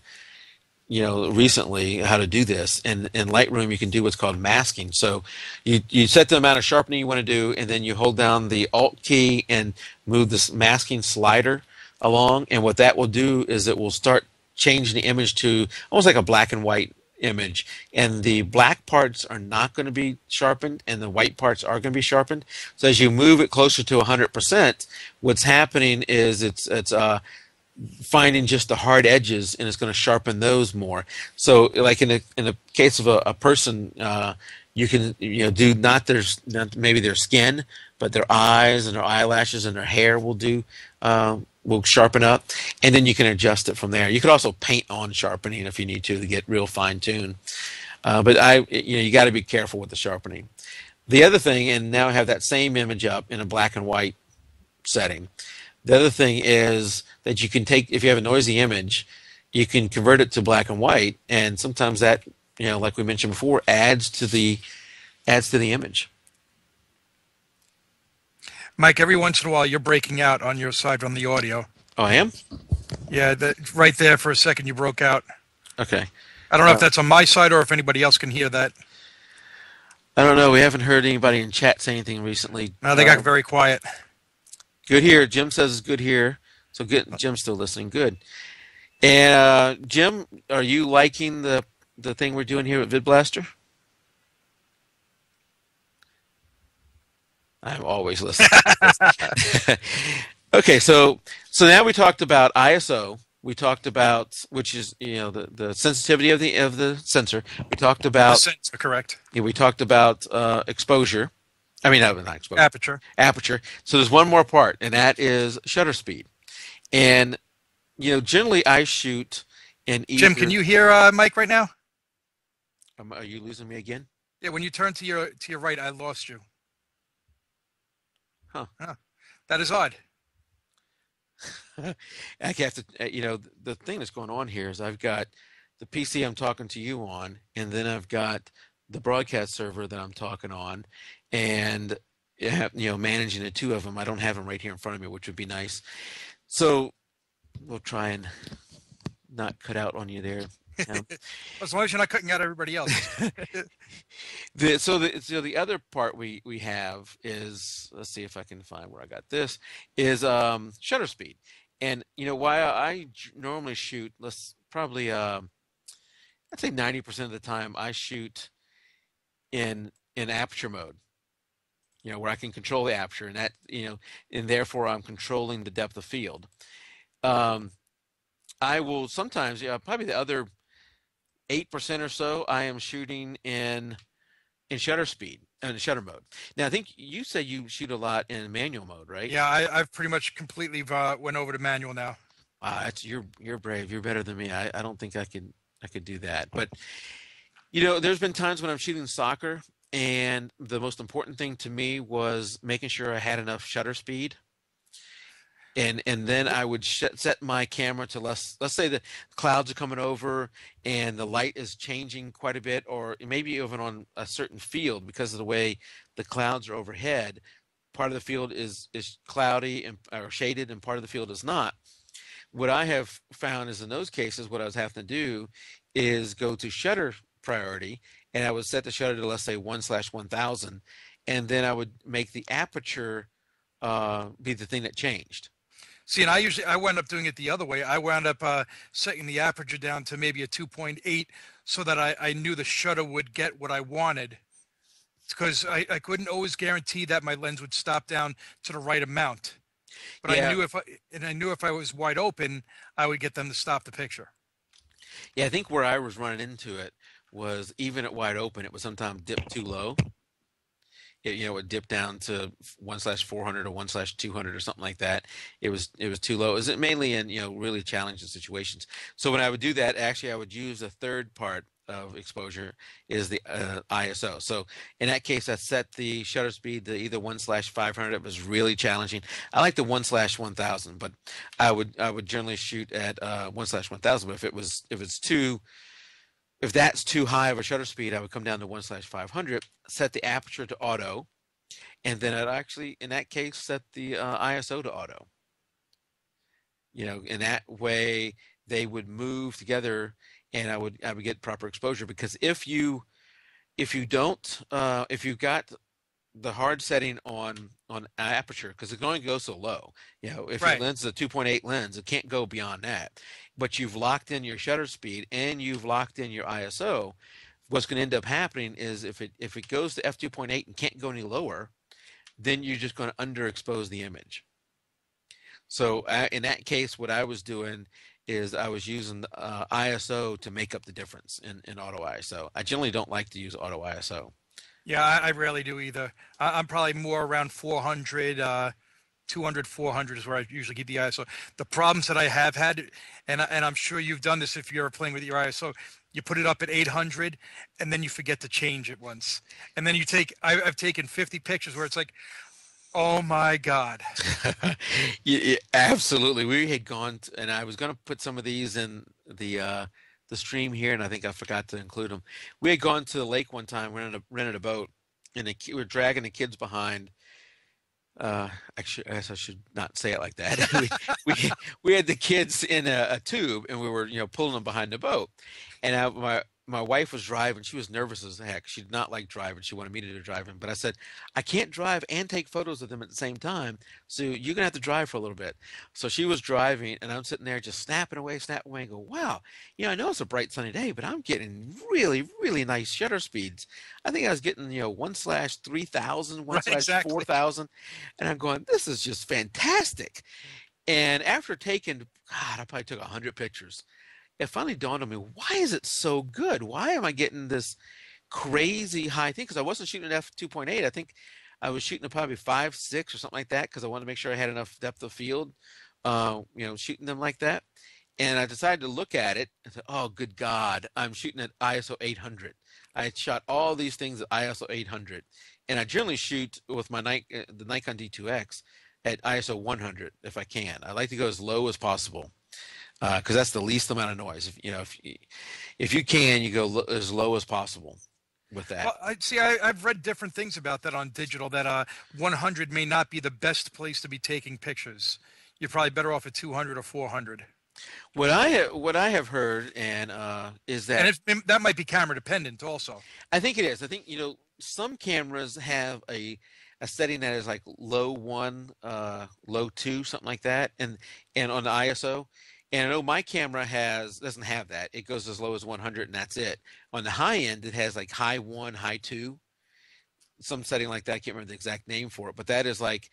recently how to do this. In Lightroom, you can do what's called masking. So you set the amount of sharpening you want to do, and then you hold down the Alt key and move this masking slider along. And what that will do is it will start changing the image to almost like a black and white image. And the black parts are not going to be sharpened, and the white parts are going to be sharpened. So as you move it closer to 100%, what's happening is it's finding just the hard edges, and it's going to sharpen those more. So like in the case of a person, you can do not maybe their skin, but their eyes and their eyelashes and their hair will sharpen up, and then you can adjust it from there. You could also paint on sharpening if you need to get real fine tuned. But you got to be careful with the sharpening. The other thing, and now I have that same image up in a black and white setting. The other thing is that you can take, if you have a noisy image, you can convert it to black and white, and sometimes that, like we mentioned before, adds to the image.
Mike, every once in a while you're breaking out on your side on the audio.
Oh, I am?
Yeah, right there for a second you broke out.
Okay.
I don't know if that's on my side or if anybody else can hear that.
I don't know. We haven't heard anybody in chat say anything recently.
No, they got very quiet.
Good here. Jim says it's good here. So good. Jim's still listening. Good. And Jim, are you liking the thing we're doing here at VidBlaster? I'm always listening. Okay, so now we talked about ISO. We talked about, which is the sensitivity of the sensor. We talked about
The sensor, correct.
we talked about exposure. I mean, not exposure.
Aperture.
Aperture. So there's one more part, and that is shutter speed. And generally I shoot in either.
Jim, can you hear Mike right now?
Are you losing me again?
Yeah, when you turn to your right, I lost you.
Huh.
That is odd.
I have to, the thing that's going on here is I've got the PC I'm talking to you on, and then I've got the broadcast server that I'm talking on, and managing the two of them. I don't have them right here in front of me, which would be nice. So we'll try and not cut out on you there.
As long as you're not cutting out everybody else.
So the other part we have is, let's see if I can find where I got this, is shutter speed. And while I normally shoot, I'd say 90% of the time I shoot in aperture mode, where I can control the aperture, and that and therefore I'm controlling the depth of field. I will sometimes, probably the other 8% or so, I am shooting in shutter speed and shutter mode. Now I think you said you shoot a lot in manual mode, right?
Yeah, I've pretty much completely went over to manual now.
Wow, you're brave. You're better than me. I don't think I could do that. But there's been times when I'm shooting soccer, and the most important thing to me was making sure I had enough shutter speed. And then I would set my camera to let's say the clouds are coming over and the light is changing quite a bit, or maybe even on a certain field because of the way the clouds are overhead. Part of the field is cloudy or shaded, and part of the field is not. What I have found is in those cases, what I was having to do is go to shutter priority, and I would set the shutter to, let's say, 1/1000, and then I would make the aperture be the thing that changed.
See, and I wound up doing it the other way. I wound up setting the aperture down to maybe a 2.8 so that I knew the shutter would get what I wanted. Because I couldn't always guarantee that my lens would stop down to the right amount. But yeah. I knew if I was wide open, I would get them to stop the picture.
Yeah, I think where I was running into it was even at wide open, it would sometimes dip too low. It would dip down to 1/400 or 1/200 or something like that. It was too low. It was mainly in really challenging situations. So when I would do that, actually I would use a third part of exposure is the ISO. So in that case, I set the shutter speed to either 1/500. It was really challenging. I like the 1/1000, but I would generally shoot at 1/1000. But if that's too high of a shutter speed, I would come down to 1/500, set the aperture to auto, and then I'd actually, in that case, set the ISO to auto. In that way, they would move together, and I would get proper exposure. Because if you've got the hard setting on aperture, because it can only go so low. If your
Right.
lens is a 2.8 lens, it can't go beyond that. But you've locked in your shutter speed and you've locked in your ISO. What's going to end up happening is if it goes to f2.8 and can't go any lower, then you're just going to underexpose the image. So in that case, what I was doing is I was using the ISO to make up the difference in auto ISO. I generally don't like to use auto ISO.
Yeah, I rarely do either. I'm probably more around 400, 200, 400 is where I usually keep the ISO. The problems that I have had, and I'm sure you've done this if you're playing with your ISO, you put it up at 800 and then you forget to change it once. And then I've taken 50 pictures where it's like, oh my God.
Yeah, absolutely. We had and I was going to put some of these in the stream here, and I think I forgot to include them. We had gone to the lake one time, rented a boat, and we were dragging the kids behind. Actually, I guess I should not say it like that. We had the kids in a tube, and we were pulling them behind the boat, and my wife was driving. She was nervous as heck. She did not like driving. She wanted me to do driving, but I said I can't drive and take photos of them at the same time. So you're gonna have to drive for a little bit. So she was driving, and I'm sitting there just snapping away, and go, wow, I know it's a bright sunny day, but I'm getting really, really nice shutter speeds. I think I was getting 1/3000,
Right, exactly.
1/4000, and I'm going, this is just fantastic. And after taking, God, I probably took 100 pictures. It finally dawned on me, why is it so good? Why am I getting this crazy high thing? Because I wasn't shooting at f2.8. I think I was shooting at probably 5.6 or something like that because I wanted to make sure I had enough depth of field, shooting them like that. And I decided to look at it and said, oh, good God, I'm shooting at ISO 800. I had shot all these things at ISO 800. And I generally shoot with the Nikon D2X at ISO 100 if I can. I like to go as low as possible because that's the least amount of noise. If you can, you go as low as possible with that.
Well, I've read different things about that on digital, that 100 may not be the best place to be taking pictures. You're probably better off at 200 or 400.
What I have heard is that,
And that might be camera dependent also.
I think it is. I think some cameras have a setting that is like low one, low two, something like that, and on the ISO. And I know my camera doesn't have that. It goes as low as 100, and that's it. On the high end, it has like high one, high two, some setting like that. I can't remember the exact name for it, but that is like,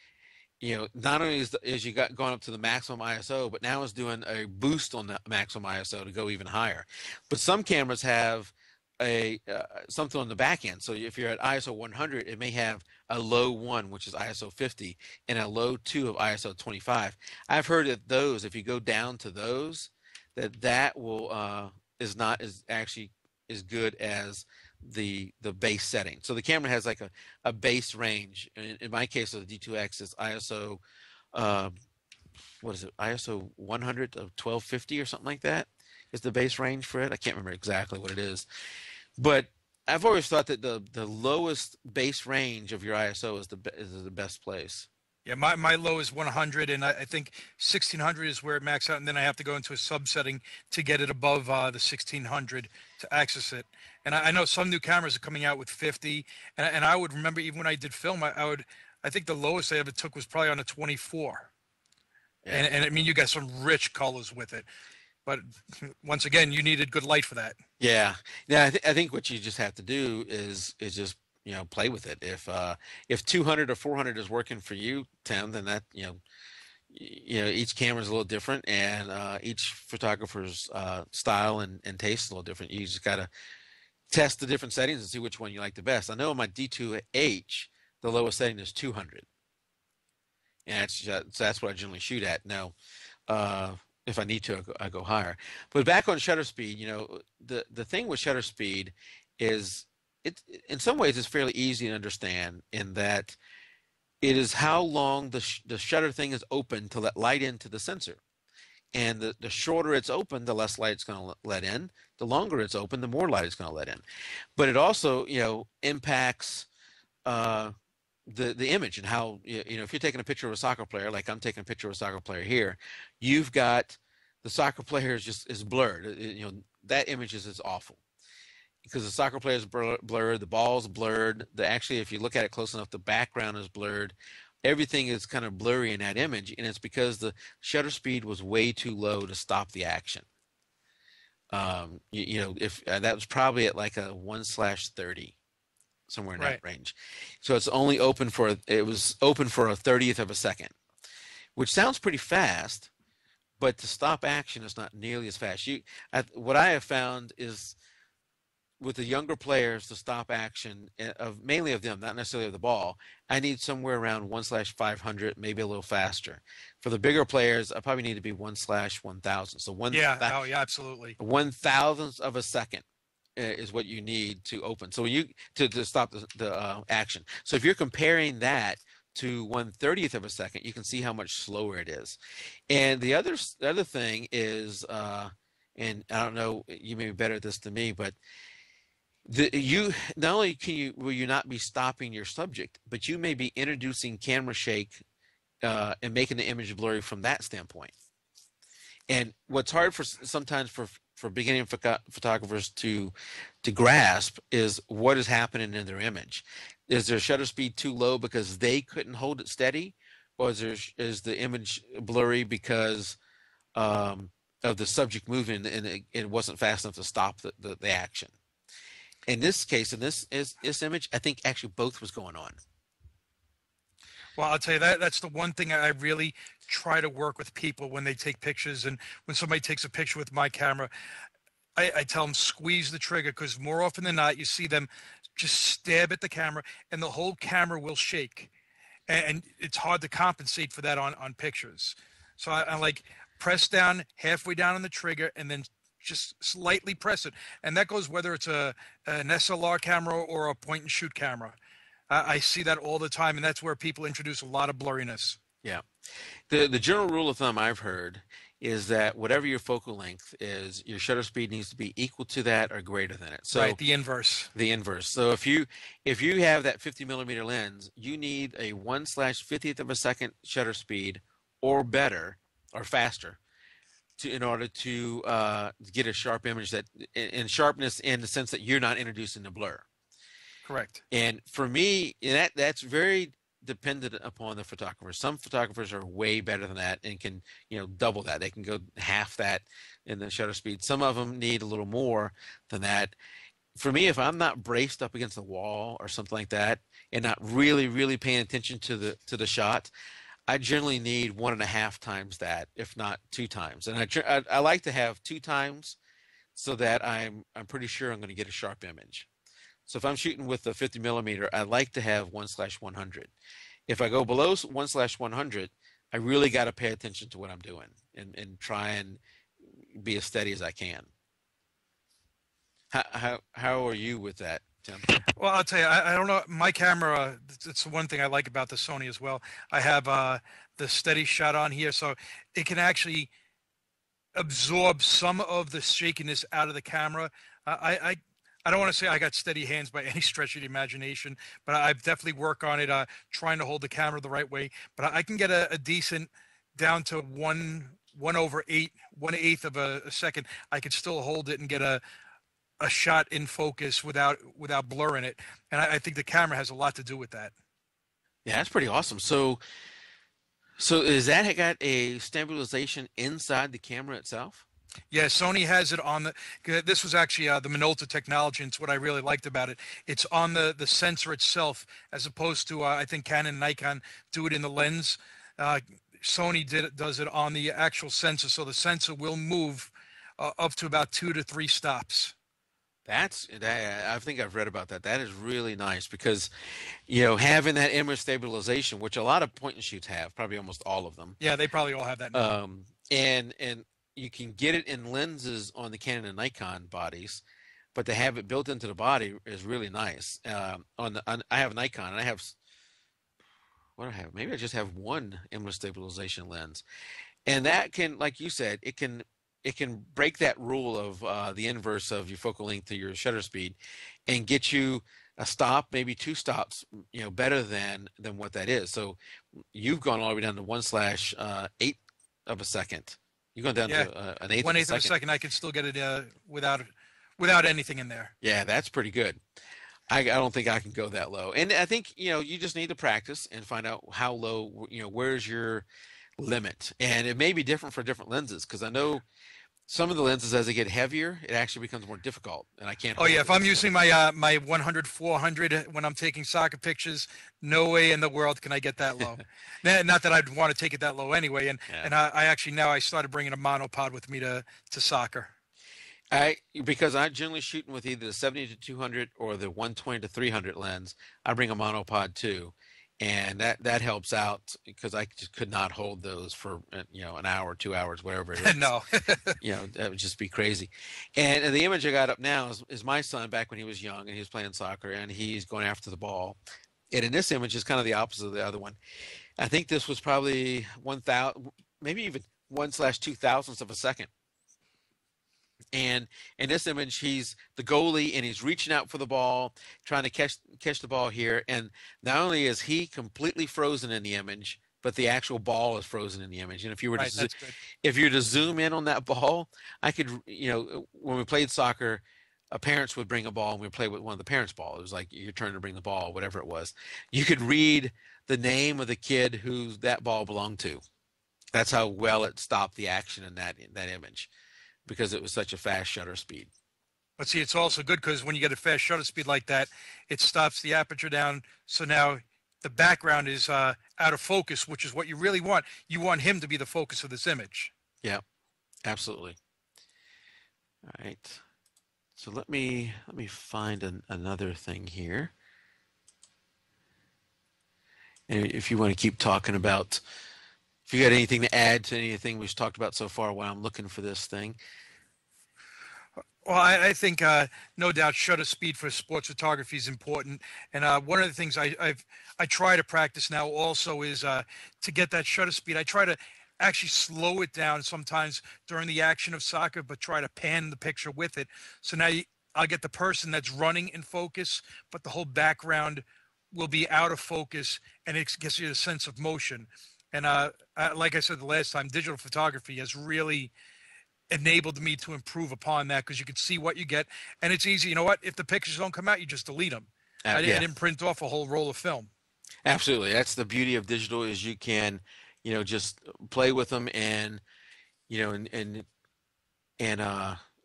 not only is you got gone up to the maximum ISO, but now it's doing a boost on the maximum ISO to go even higher. But some cameras have a something on the back end. So if you're at ISO 100, it may have a low one, which is ISO 50, and a low two of ISO 25. I've heard that those, if you go down to those, that will is not as actually as good as the base setting. So the camera has like a base range. In my case, of the D2X, is ISO what is it? ISO 100 of 1250 or something like that is the base range for it. I can't remember exactly what it is. But I've always thought that the lowest base range of your ISO is the best place.
Yeah, my low is 100, and I think 1600 is where it maxes out, and then I have to go into a subsetting to get it above the 1600 to access it. And I know some new cameras are coming out with 50, and I would remember even when I did film, I think the lowest I ever took was probably on a 24.
Yeah.
And I mean, you got some rich colors with it. But once again, you needed good light for that.
Yeah. I think what you just have to do is just play with it. If 200 or 400 is working for you, Tim, then that each camera is a little different, and each photographer's style and taste is a little different. You just got to test the different settings and see which one you like the best. I know on my D2H, the lowest setting is 200, and that's what I generally shoot at. Now, if I need to, I go higher. But back on shutter speed, the thing with shutter speed is it in some ways it's fairly easy to understand in that it is how long the shutter thing is open to let light into the sensor. And the shorter it's open, the less light it's going to let in. The longer it's open, the more light it's going to let in. But it also, impacts the image and how, if you're taking a picture of a soccer player, like I'm taking a picture of a soccer player here, you've got the soccer player is blurred. That image is awful because the soccer player is blurred, the ball's blurred. Actually, if you look at it close enough, the background is blurred. Everything is kind of blurry in that image, and it's because the shutter speed was way too low to stop the action. If that was probably at like a 1/30, somewhere in that range. So it was open for a 30th of a second, which sounds pretty fast, but to stop action is not nearly as fast. What I have found is with the younger players to stop action mainly of them, not necessarily of the ball, I need somewhere around 1/500, maybe a little faster. For the bigger players, I probably need to be 1/1000. So
absolutely.
1,000th of a second is what you need to open. So when to stop the action. So if you're comparing that to 1/30th of a second, you can see how much slower it is. And the other thing is, and I don't know, you may be better at this than me, but you not only will you not be stopping your subject, but you may be introducing camera shake and making the image blurry from that standpoint. And what's hard sometimes for beginning photographers to grasp is what is happening in their image. Is their shutter speed too low because they couldn't hold it steady, or is the image blurry because of the subject moving and it wasn't fast enough to stop the action? In this case, in this image, I think actually both was going on.
Well, I'll tell you that's the one thing I really try to work with people when they take pictures, and when somebody takes a picture with my camera, I tell them squeeze the trigger, because more often than not, you see them just stab at the camera, and the whole camera will shake, and it's hard to compensate for that on pictures. So I like press down halfway down on the trigger, and then just slightly press it, and that goes whether it's an SLR camera or a point and shoot camera. I see that all the time, and that's where people introduce a lot of blurriness.
Yeah, the general rule of thumb I've heard is that whatever your focal length is, your shutter speed needs to be equal to that or greater than it. So
the inverse.
The inverse. So if you have that 50mm lens, you need a 1/50th of a second shutter speed or better or faster in order to get a sharp image in sharpness in the sense that you're not introducing the blur.
Correct.
And for me, that's very dependent upon the photographer. Some photographers are way better than that and can double that. They can go half that in the shutter speed. Some of them need a little more than that. For me, if I'm not braced up against the wall or something like that and not really, really paying attention to the shot, I generally need 1.5 times that, if not 2 times. And I like to have 2 times so that I'm pretty sure I'm going to get a sharp image. So if I'm shooting with the 50mm, I like to have 1/100. If I go below 1/100, I really got to pay attention to what I'm doing and try and be as steady as I can. How are you with that, Tim?
Well, I'll tell you, I don't know. My camera, it's the one thing I like about the Sony as well. I have the steady shot on here, so it can actually absorb some of the shakiness out of the camera. I don't want to say I got steady hands by any stretch of the imagination, but I definitely work on it, trying to hold the camera the right way. But I can get a decent down to 1/8 of a second. I could still hold it and get a shot in focus without blurring it. And I think the camera has a lot to do with that.
Yeah, that's pretty awesome. So is that got a stabilization inside the camera itself?
Yeah, Sony has it on this was actually the Minolta technology, and it's what I really liked about it. It's on the sensor itself, as opposed to, I think Canon and Nikon do it in the lens. Sony does it on the actual sensor, so the sensor will move up to about 2 to 3 stops.
I think I've read about that. That is really nice because, having that image stabilization, which a lot of point and shoots have, probably almost all of them,
Yeah, they probably all have that now.
and you can get it in lenses on the Canon and Nikon bodies, but to have it built into the body is really nice. I have Nikon, and I have what do I have? Maybe I just have one image stabilization lens, and that can, like you said, it can break that rule of the inverse of your focal length to your shutter speed, and get you a stop, maybe two stops, better than what that is. So you've gone all the way down to 1/8 of a second. You've gone down
Yeah,
to an eighth of
one
a
eighth of a
second.
second, I can still get it without anything in there.
Yeah, that's pretty good. I don't think I can go that low. And I think, you just need to practice and find out how low, where's your limit. And it may be different for different lenses because I know some of the lenses, as they get heavier, it actually becomes more difficult, and I can't
Oh
hold
yeah,
it
if I'm
as well.
using my 100/400 when I'm taking soccer pictures, no way in the world can I get that low. Not that I'd want to take it that low anyway. And
Yeah.
and I actually now I started bringing a monopod with me to soccer.
Because I'm generally shooting with either the 70 to 200 or the 120 to 300 lens. I bring a monopod too, and that helps out because I just could not hold those for an hour, 2 hours, whatever it is.
No.
That would just be crazy. And the image I got up now is my son back when he was young and he was playing soccer and he's going after the ball. And in this image is kind of the opposite of the other one. I think this was probably 1,000, maybe even 1/2,000th of a second. And in this image, he's the goalie and he's reaching out for the ball, trying to catch the ball here. And not only is he completely frozen in the image, but the actual ball is frozen in the image. And
Right, that's good.
if you were to zoom in on that ball, I could, when we played soccer, parents would bring a ball and we'd play with one of the parents' ball. It was like your turn to bring the ball, whatever it was. You could read the name of the kid who that ball belonged to. That's how well it stopped the action in that image because it was such a fast shutter speed.
But see, it's also good because when you get a fast shutter speed like that, it stops the aperture down. So now the background is out of focus, which is what you really want. You want him to be the focus of this image.
Yeah, absolutely. All right. So let me find another thing here. And if you want to keep talking about, if you got anything to add to anything we've talked about so far while I'm looking for this thing.
Well, I think no doubt shutter speed for sports photography is important, and one of the things I try to practice now also is to get that shutter speed. I try to actually slow it down sometimes during the action of soccer, but try to pan the picture with it. So now I'll get the person that's running in focus, but the whole background will be out of focus, and it gives you a sense of motion. And like I said the last time, digital photography has really enabled me to improve upon that because you can see what you get, and it's easy. You know what? If the pictures don't come out, you just delete them. I
Yeah,
didn't print off a whole roll of film.
absolutely. That's the beauty of digital is you can, just play with them and, and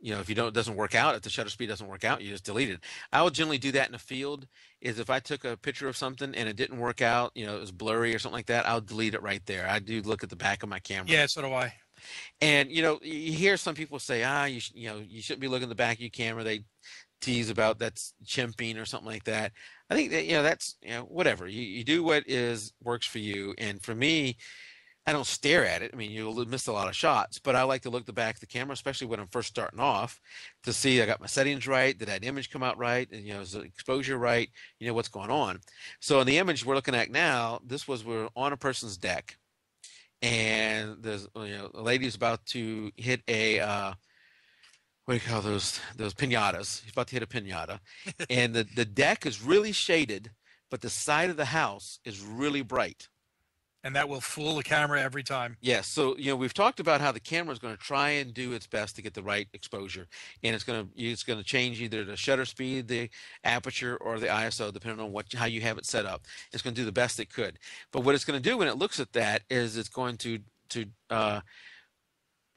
if it doesn't work out, if the shutter speed doesn't work out, you just delete it. I would generally do that in the field. Is if I took a picture of something and it didn't work out, it was blurry or something like that, I'll delete it right there. I do look at the back of my camera.
Yeah, so do I.
And you hear some people say, you shouldn't be looking at the back of your camera. They tease about that's chimping or something like that. I think that that's whatever. You do what works for you. And for me, I don't stare at it. I mean, you'll miss a lot of shots, but I like to look at the back of the camera, especially when I'm first starting off, to see I got my settings right, did that image come out right, and is the exposure right, what's going on. So in the image we're looking at now, we're on a person's deck, and there's a lady's about to hit a what do you call those pinatas? He's about to hit a pinata, and the deck is really shaded, but the side of the house is really bright.
And that will fool the camera every time.
Yes. So, we've talked about how the camera is going to try and do its best to get the right exposure. And it's going to change either the shutter speed, the aperture, or the ISO, depending on how you have it set up. It's going to do the best it could. But what it's going to do when it looks at that is it's going to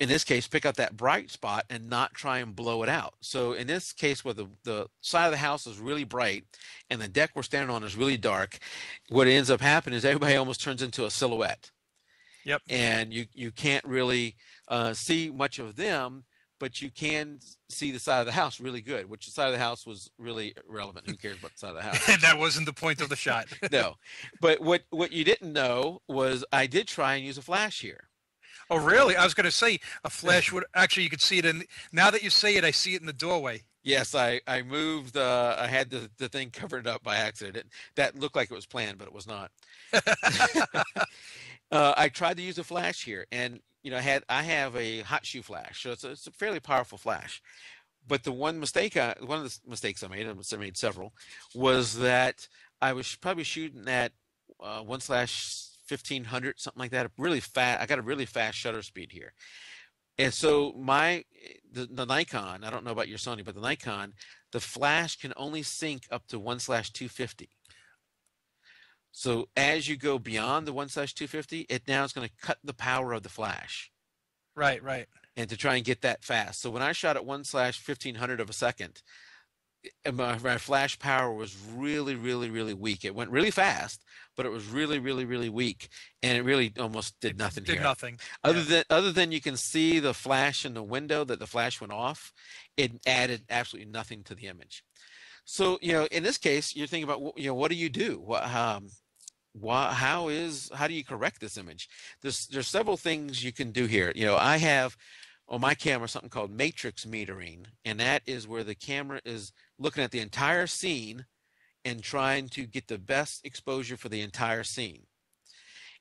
in this case, pick up that bright spot and not try and blow it out. So in this case, where the side of the house is really bright and the deck we're standing on is really dark, what ends up happening is everybody almost turns into a silhouette.
Yep.
and you can't really see much of them, but you can see the side of the house really good. Which the side of the house was really irrelevant. Who cares about the side of the house?
That wasn't the point of the shot.
No, but what you didn't know was I did try and use a flash here.
Oh, really? I was going to say a flash would actually, you could see it in, now that you say it, I see it in the doorway.
Yes, I moved. I had the thing covered up by accident. That looked like it was planned, but it was not. I tried to use a flash here, and I have a hot shoe flash, so it's a fairly powerful flash. But one of the mistakes I made several, was that I was probably shooting at 1/1500, something like that. Really fast. I got a really fast shutter speed here. And so the Nikon, I don't know about your Sony, but the Nikon, the flash can only sync up to 1/250. So as you go beyond the 1/250, it now is going to cut the power of the flash.
Right, right.
And to try and get that fast. So when I shot at 1/1500 of a second, my flash power was really, really, really weak. It went really fast, but it was really, really, really weak, and it really almost did nothing
Did
here.
nothing.
Other than you can see the flash in the window that the flash went off, it added absolutely nothing to the image. So in this case, you're thinking about what do you do? How do you correct this image? There's several things you can do here. I have on my camera something called matrix metering, and that is where the camera is looking at the entire scene and trying to get the best exposure for the entire scene.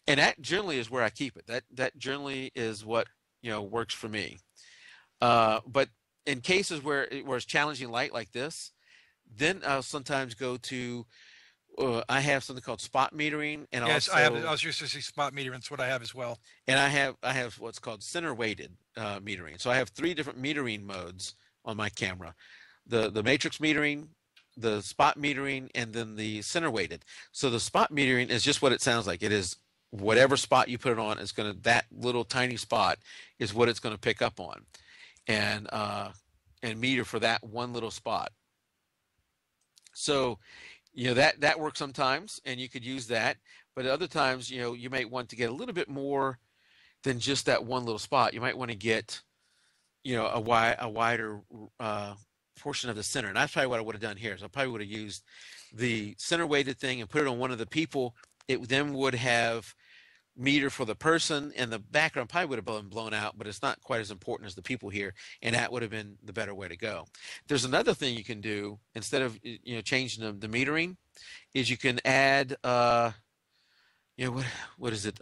And that generally is where I keep it. That generally is what works for me. But in cases where it's challenging light like this, then I'll sometimes go to I have something called spot metering, and
yes,
also
I was used to see spot metering. That's what I have as well.
And I have what's called center weighted metering. So I have 3 different metering modes on my camera: the matrix metering, the spot metering, and then the center weighted. So the spot metering is just what it sounds like. It is whatever spot you put it on, that little tiny spot is what it's going to pick up on, and meter for that one little spot. So that works sometimes, and you could use that. But at other times, you might want to get a little bit more than just that one little spot. You might want to get, a wider portion of the center. And that's probably what I would have done here. So I probably would have used the center weighted thing and put it on one of the people. It then would have meter for the person, and the background probably would have been blown out, but it's not quite as important as the people here, and that would have been the better way to go. There's another thing you can do instead of changing the metering, is you can add what is it,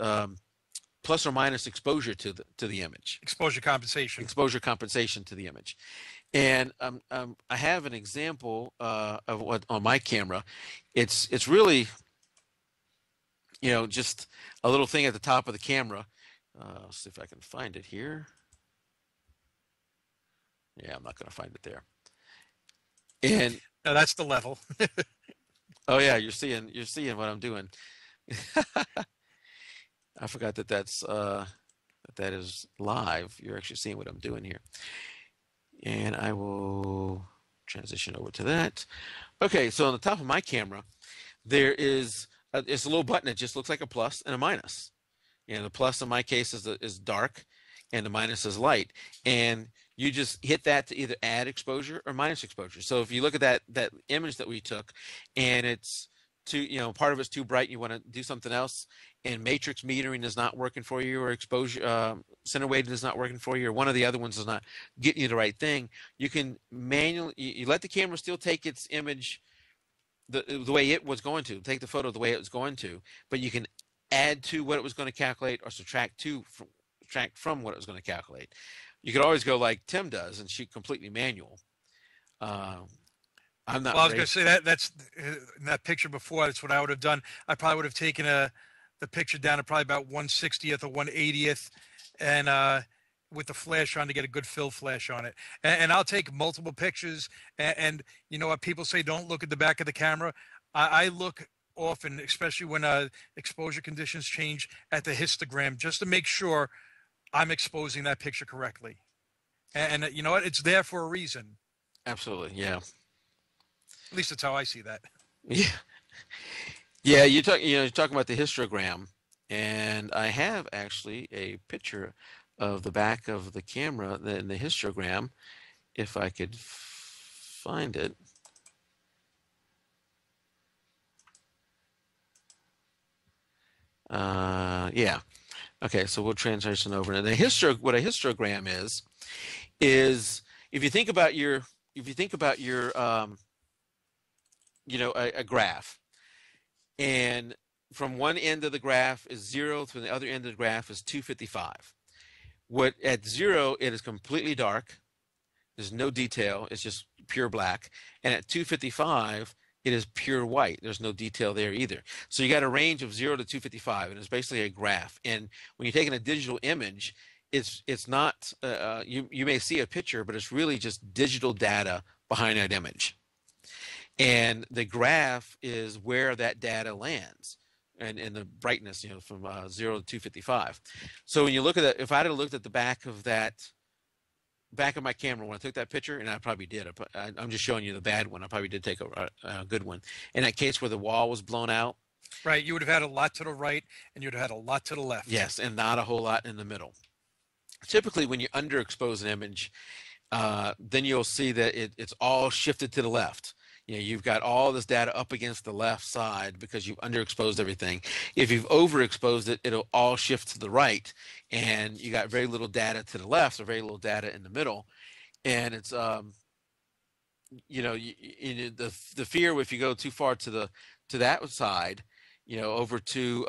plus or minus exposure to the image.
Exposure compensation.
Exposure compensation to the image. And I have an example of what on my camera. It's really just a little thing at the top of the camera. Let's see if I can find it here. Yeah, I'm not going to find it there. And
no, that's the level.
oh yeah, you're seeing what I'm doing. I forgot that is live. You're actually seeing what I'm doing here. And I will transition over to that. Okay, so on the top of my camera, there is it's a little button that just looks like a plus and a minus. The plus in my case is dark, and the minus is light. And you just hit that to either add exposure or minus exposure. So if you look at that image that we took, and it's part of it's too bright, you want to do something else, and matrix metering is not working for you, or exposure center weighted is not working for you, or one of the other ones is not getting you the right thing, you can manually you let the camera still take its image the way it was going to, take the photo the way it was going to, but you can add to what it was going to calculate, or subtract from what it was going to calculate. You could always go like Tim does and shoot completely manual. I'm not.
Well, I was going to say that's in that picture before. That's what I would have done. I probably would have taken the picture down to probably about 1/60th or 1/80th, and with the flash on to get a good fill flash on it. And I'll take multiple pictures. And you know what people say? Don't look at the back of the camera. I look often, especially when exposure conditions change, at the histogram, just to make sure I'm exposing that picture correctly. And you know what? It's there for a reason.
Absolutely, yeah.
At least that's how I see that.
Yeah, yeah. You're talking about the histogram, And I have actually a picture of the back of the camera in the histogram, if I could find it. Yeah. Okay, so we'll transition over. And what a histogram is if you think about your a graph, and from one end of the graph is 0 to the other end of the graph is 255. What at 0 it is completely dark. There's no detail. It's just pure black. And at 255 it is pure white. There's no detail there either. So you got a range of 0 to 255, and it's basically a graph. And when you're taking a digital image, it's not you may see a picture, but it's really just digital data behind that image. And the graph is where that data lands, and the brightness, from 0 to 255. So when you look at that, if I had looked at the back of my camera when I took that picture, and I probably did. I'm just showing you the bad one. I probably did take a good one. In that case where the wall was blown out.
Right, you would have had a lot to the right, and you'd have had a lot to the left.
Yes, and not a whole lot in the middle. Typically, when you underexpose an image, then you'll see that it's all shifted to the left. You've got all this data up against the left side because you've underexposed everything. If you've overexposed it, it'll all shift to the right, and you got very little data to the left, or very little data in the middle. And it's the fear if you go too far to that side, over to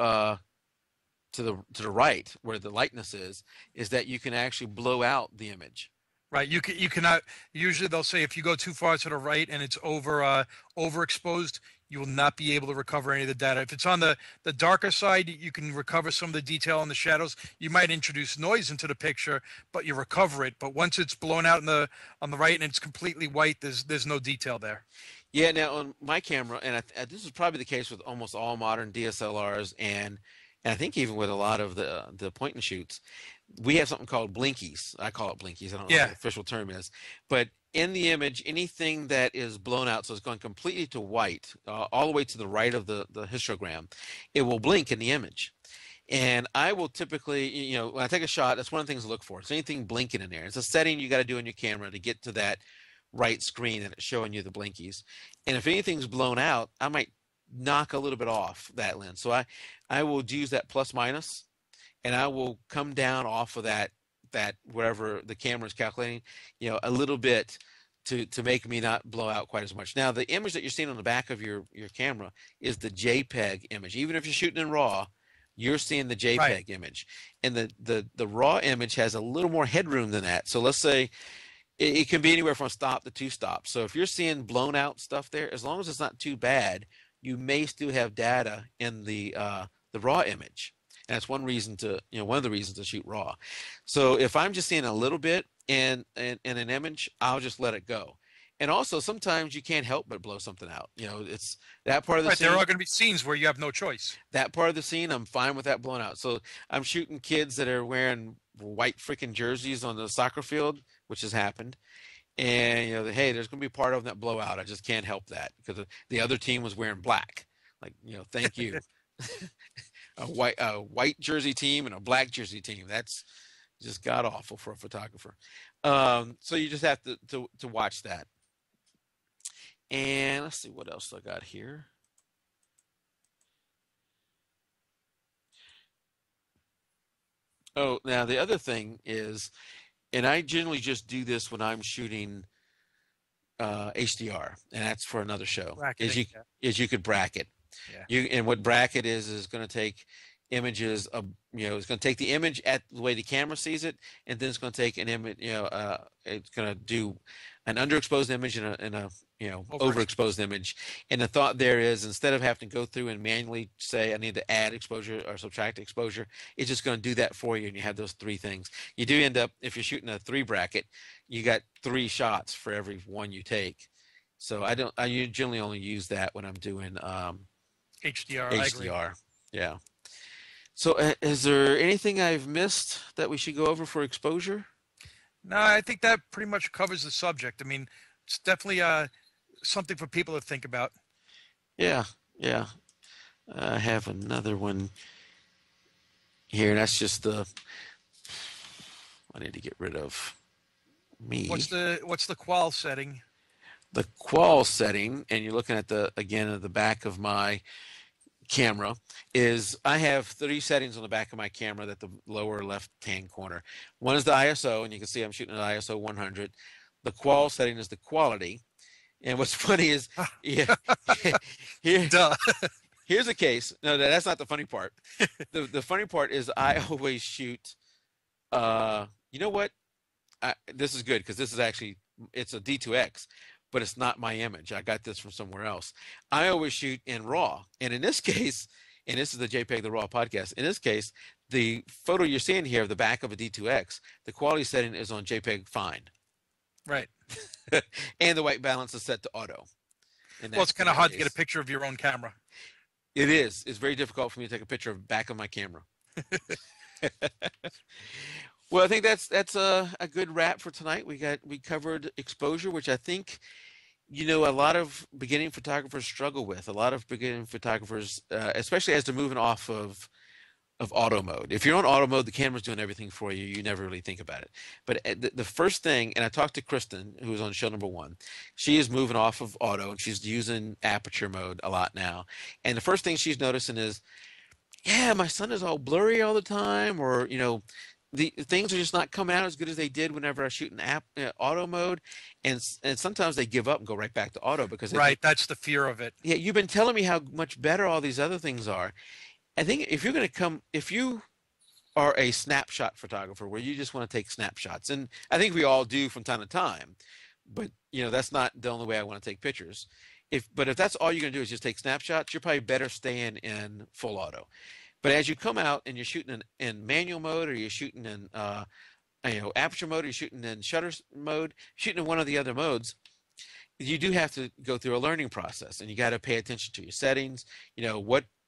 the right where the lightness is that you can actually blow out the image.
Right, you cannot. Usually, they'll say if you go too far to the right and it's overexposed, you will not be able to recover any of the data. If it's on the darker side, you can recover some of the detail in the shadows. You might introduce noise into the picture, but you recover it. But once it's blown out on the right and it's completely white, there's no detail there.
Yeah. Now on my camera, and this is probably the case with almost all modern DSLRs, and I think even with a lot of the point and shoots, we have something called blinkies. I call it blinkies. I don't know what the official term is. But in the image, anything that is blown out, so it's going completely to white, all the way to the right of the histogram, it will blink in the image. And I will typically, when I take a shot, that's one of the things to look for. It's anything blinking in there. It's a setting you got to do on your camera to get to that right screen and it's showing you the blinkies. And if anything's blown out, I might knock a little bit off that lens. So I will use that plus minus, and I will come down off of that whatever the camera is calculating, a little bit to make me not blow out quite as much. Now the image that you're seeing on the back of your camera is the JPEG image. Even if you're shooting in RAW, you're seeing the JPEG image, and the RAW image has a little more headroom than that. So let's say it can be anywhere from a stop to 2 stops. So if you're seeing blown out stuff there, as long as it's not too bad, you may still have data in the RAW image. And that's one of the reasons to shoot RAW. So if I'm just seeing a little bit in an image, I'll just let it go. And also sometimes you can't help but blow something out. It's that part of the scene.
There are going to be scenes where you have no choice.
That part of the scene, I'm fine with that blown out. So I'm shooting kids that are wearing white freaking jerseys on the soccer field, which has happened. And hey, there's going to be part of that blowout. I just can't help that because the other team was wearing black. Like, thank you. a white jersey team and a black jersey team. That's just god awful for a photographer. So you just have to watch that. And let's see what else I got here. Oh, now the other thing is, and I generally just do this when I'm shooting HDR, and that's for another show. Is you could bracket.
Yeah.
And what bracket is going to take images of, it's going to take the image at the way the camera sees it, and then it's going to take an image, it's going to do an underexposed image and a overexposed image. And the thought there is, instead of having to go through and manually say I need to add exposure or subtract exposure, it's just going to do that for you, and you have those 3 things. You do end up, if you're shooting a 3 bracket, you got 3 shots for every one you take. So I generally only use that when I'm doing
HDR.
HDR. Yeah. So is there anything I've missed that we should go over for exposure?
No, I think that pretty much covers the subject. I mean, it's definitely something for people to think about.
Yeah. I have another one. here. That's just the. I need to get rid of me.
What's the qual setting?
The qual setting, and you're looking at the again at the back of my camera, is I have 3 settings on the back of my camera at the lower left hand corner. One is the ISO, and you can see I'm shooting at ISO 100. The qual setting is the quality. And what's funny is, yeah, here,
Duh.
here's a case. No, that's not the funny part. The funny part is I always shoot. You know what? This is good because this is actually it's a D2X, but it's not my image. I got this from somewhere else. I always shoot in RAW, and in this case, and this is the jpeg2RAW podcast. In this case, the photo you're seeing here of the back of a D2X, the quality setting is on JPEG Fine,
Right.
and the white balance is set to auto.
Well, it's kind of hard to get a picture of your own camera.
It is. It's very difficult for me to take a picture of the back of my camera. Well, I think that's a good wrap for tonight. We covered exposure, which I think a lot of beginning photographers struggle with. A lot of beginning photographers, especially as they're moving off of auto mode. If you're on auto mode, the camera's doing everything for you. You never really think about it. But the first thing, and I talked to Kristen, who was on show number 1. She is moving off of auto, and she's using aperture mode a lot now. And the first thing she's noticing is, yeah, my son is all blurry all the time, or the things are just not coming out as good as they did whenever I shoot in auto mode, and sometimes they give up and go right back to auto because
Right, that's the fear of it.
yeah, you've been telling me how much better all these other things are. I think if you are a snapshot photographer where you just want to take snapshots, and I think we all do from time to time, but that's not the only way I want to take pictures. But if that's all you're going to do is just take snapshots, you're probably better staying in full auto. But as you come out and you're shooting in manual mode, or you're shooting in aperture mode, or you're shooting in shutter mode, shooting in one of the other modes, you do have to go through a learning process, and you got to pay attention to your settings.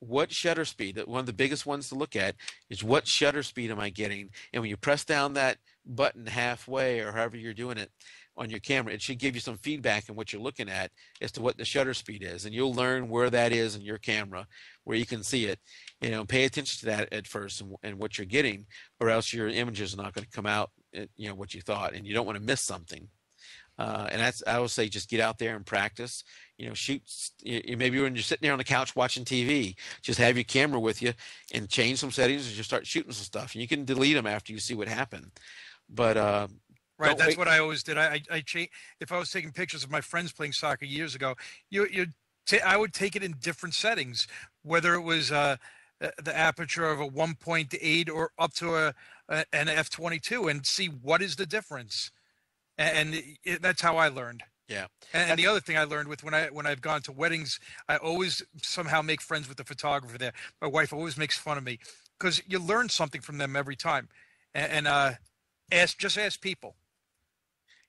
What shutter speed? One of the biggest ones to look at is what shutter speed am I getting? And when you press down that button halfway, or however you're doing it on your camera, it should give you some feedback in what you're looking at as to what the shutter speed is, and you'll learn where that is in your camera, where you can see it. Pay attention to that at first and what you're getting, or else your images are not going to come out what you thought, and you don't want to miss something. And I would say just get out there and practice. Shoot. Maybe when you're sitting there on the couch watching TV, just have your camera with you and change some settings and just start shooting some stuff. And you can delete them after you see what happened. But
right, that's what I always did. If I was taking pictures of my friends playing soccer years ago, I would take it in different settings, whether it was the aperture of a 1.8 or up to an f/22, and see what is the difference. And that's how I learned.
Yeah.
And the other thing I learned when I've gone to weddings, I always somehow make friends with the photographer there. My wife always makes fun of me because you learn something from them every time. And ask people.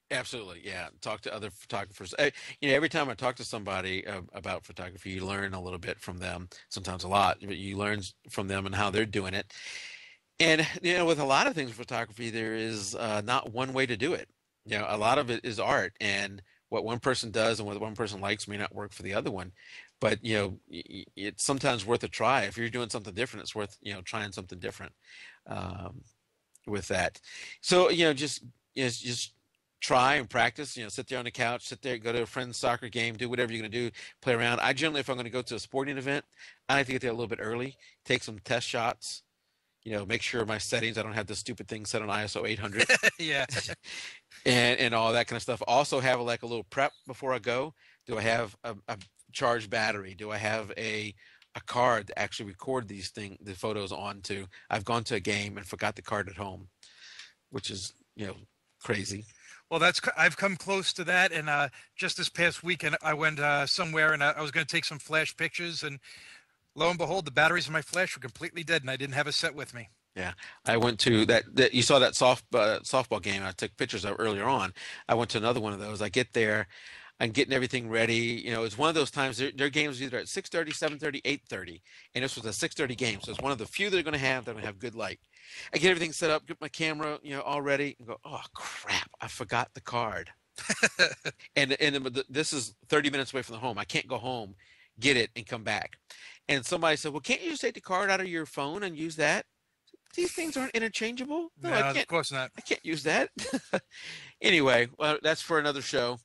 Absolutely, yeah. Talk to other photographers. Every time I talk to somebody about photography, you learn a little bit from them. Sometimes a lot, but you learn from them and how they're doing it. And with a lot of things in photography, there is not one way to do it. A lot of it is art, and what one person does and what one person likes may not work for the other one. But it's sometimes worth a try. If you're doing something different, it's worth trying something different with that. So just try and practice. Sit there on the couch, sit there, go to a friend's soccer game, do whatever you're going to do, play around. I generally, if I'm going to go to a sporting event, I like to get there a little bit early, take some test shots. Make sure my settings, I don't have this stupid thing set on ISO 800.
Yeah.
and all that kind of stuff. Also have like a little prep before I go. Do I have a charged battery? Do I have a card to actually record the photos onto? I've gone to a game and forgot the card at home, which is crazy.
Well, I've come close to that, and just this past weekend I went somewhere, and I was going to take some flash pictures, and lo and behold, the batteries in my flash were completely dead, and I didn't have a set with me.
Yeah, I went to that you saw that softball game I took pictures of earlier on. I went to another one of those. I get there, I'm getting everything ready. It's one of those times their games either at 6:30, 7:30, 8:30, and this was a 6:30 game, so it's one of the few they're going to have good light. I get everything set up, get my camera all ready, and go, oh crap, I forgot the card. and this is 30 minutes away from the home. I can't go home, get it, and come back. And somebody said, well, can't you just take the card out of your phone and use that? these things aren't interchangeable. No,
No, of course not.
I can't use that. Anyway, well, that's for another show.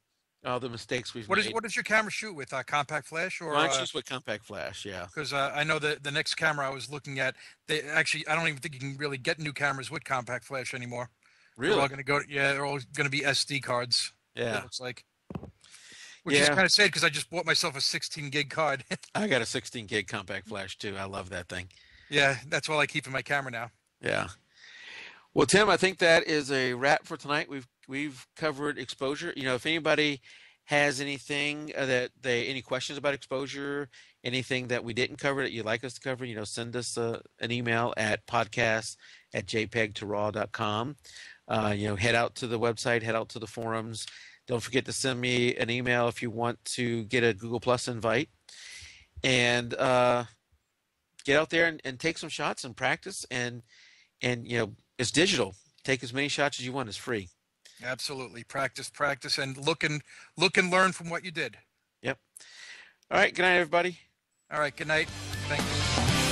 All the mistakes we've made.
What does your camera shoot with? Compact flash or?
Mine shoots with compact flash. Yeah.
Because I know that the next camera I was looking at, they actually I don't even think you can really get new cameras with compact flash anymore.
Really?
They're all going to go. Yeah, they're all going to be SD cards.
Yeah.
It looks like. Which is kind of sad because I just bought myself a 16 gig card.
I got a 16 gig compact flash too. I love that thing.
Yeah, that's all I keep in my camera now.
Yeah. Well, Tim, I think that is a wrap for tonight. We've covered exposure. If anybody has anything any questions about exposure, anything that we didn't cover that you'd like us to cover, send us an email at podcast@jpeg2RAW.com. Head out to the website, head out to the forums. Don't forget to send me an email if you want to get a Google Plus invite, and get out there and take some shots and practice. And it's digital. Take as many shots as you want. It's free.
Absolutely, practice, and look and learn from what you did.
Yep. All right. Good night, everybody.
All right. Good night. Thank you.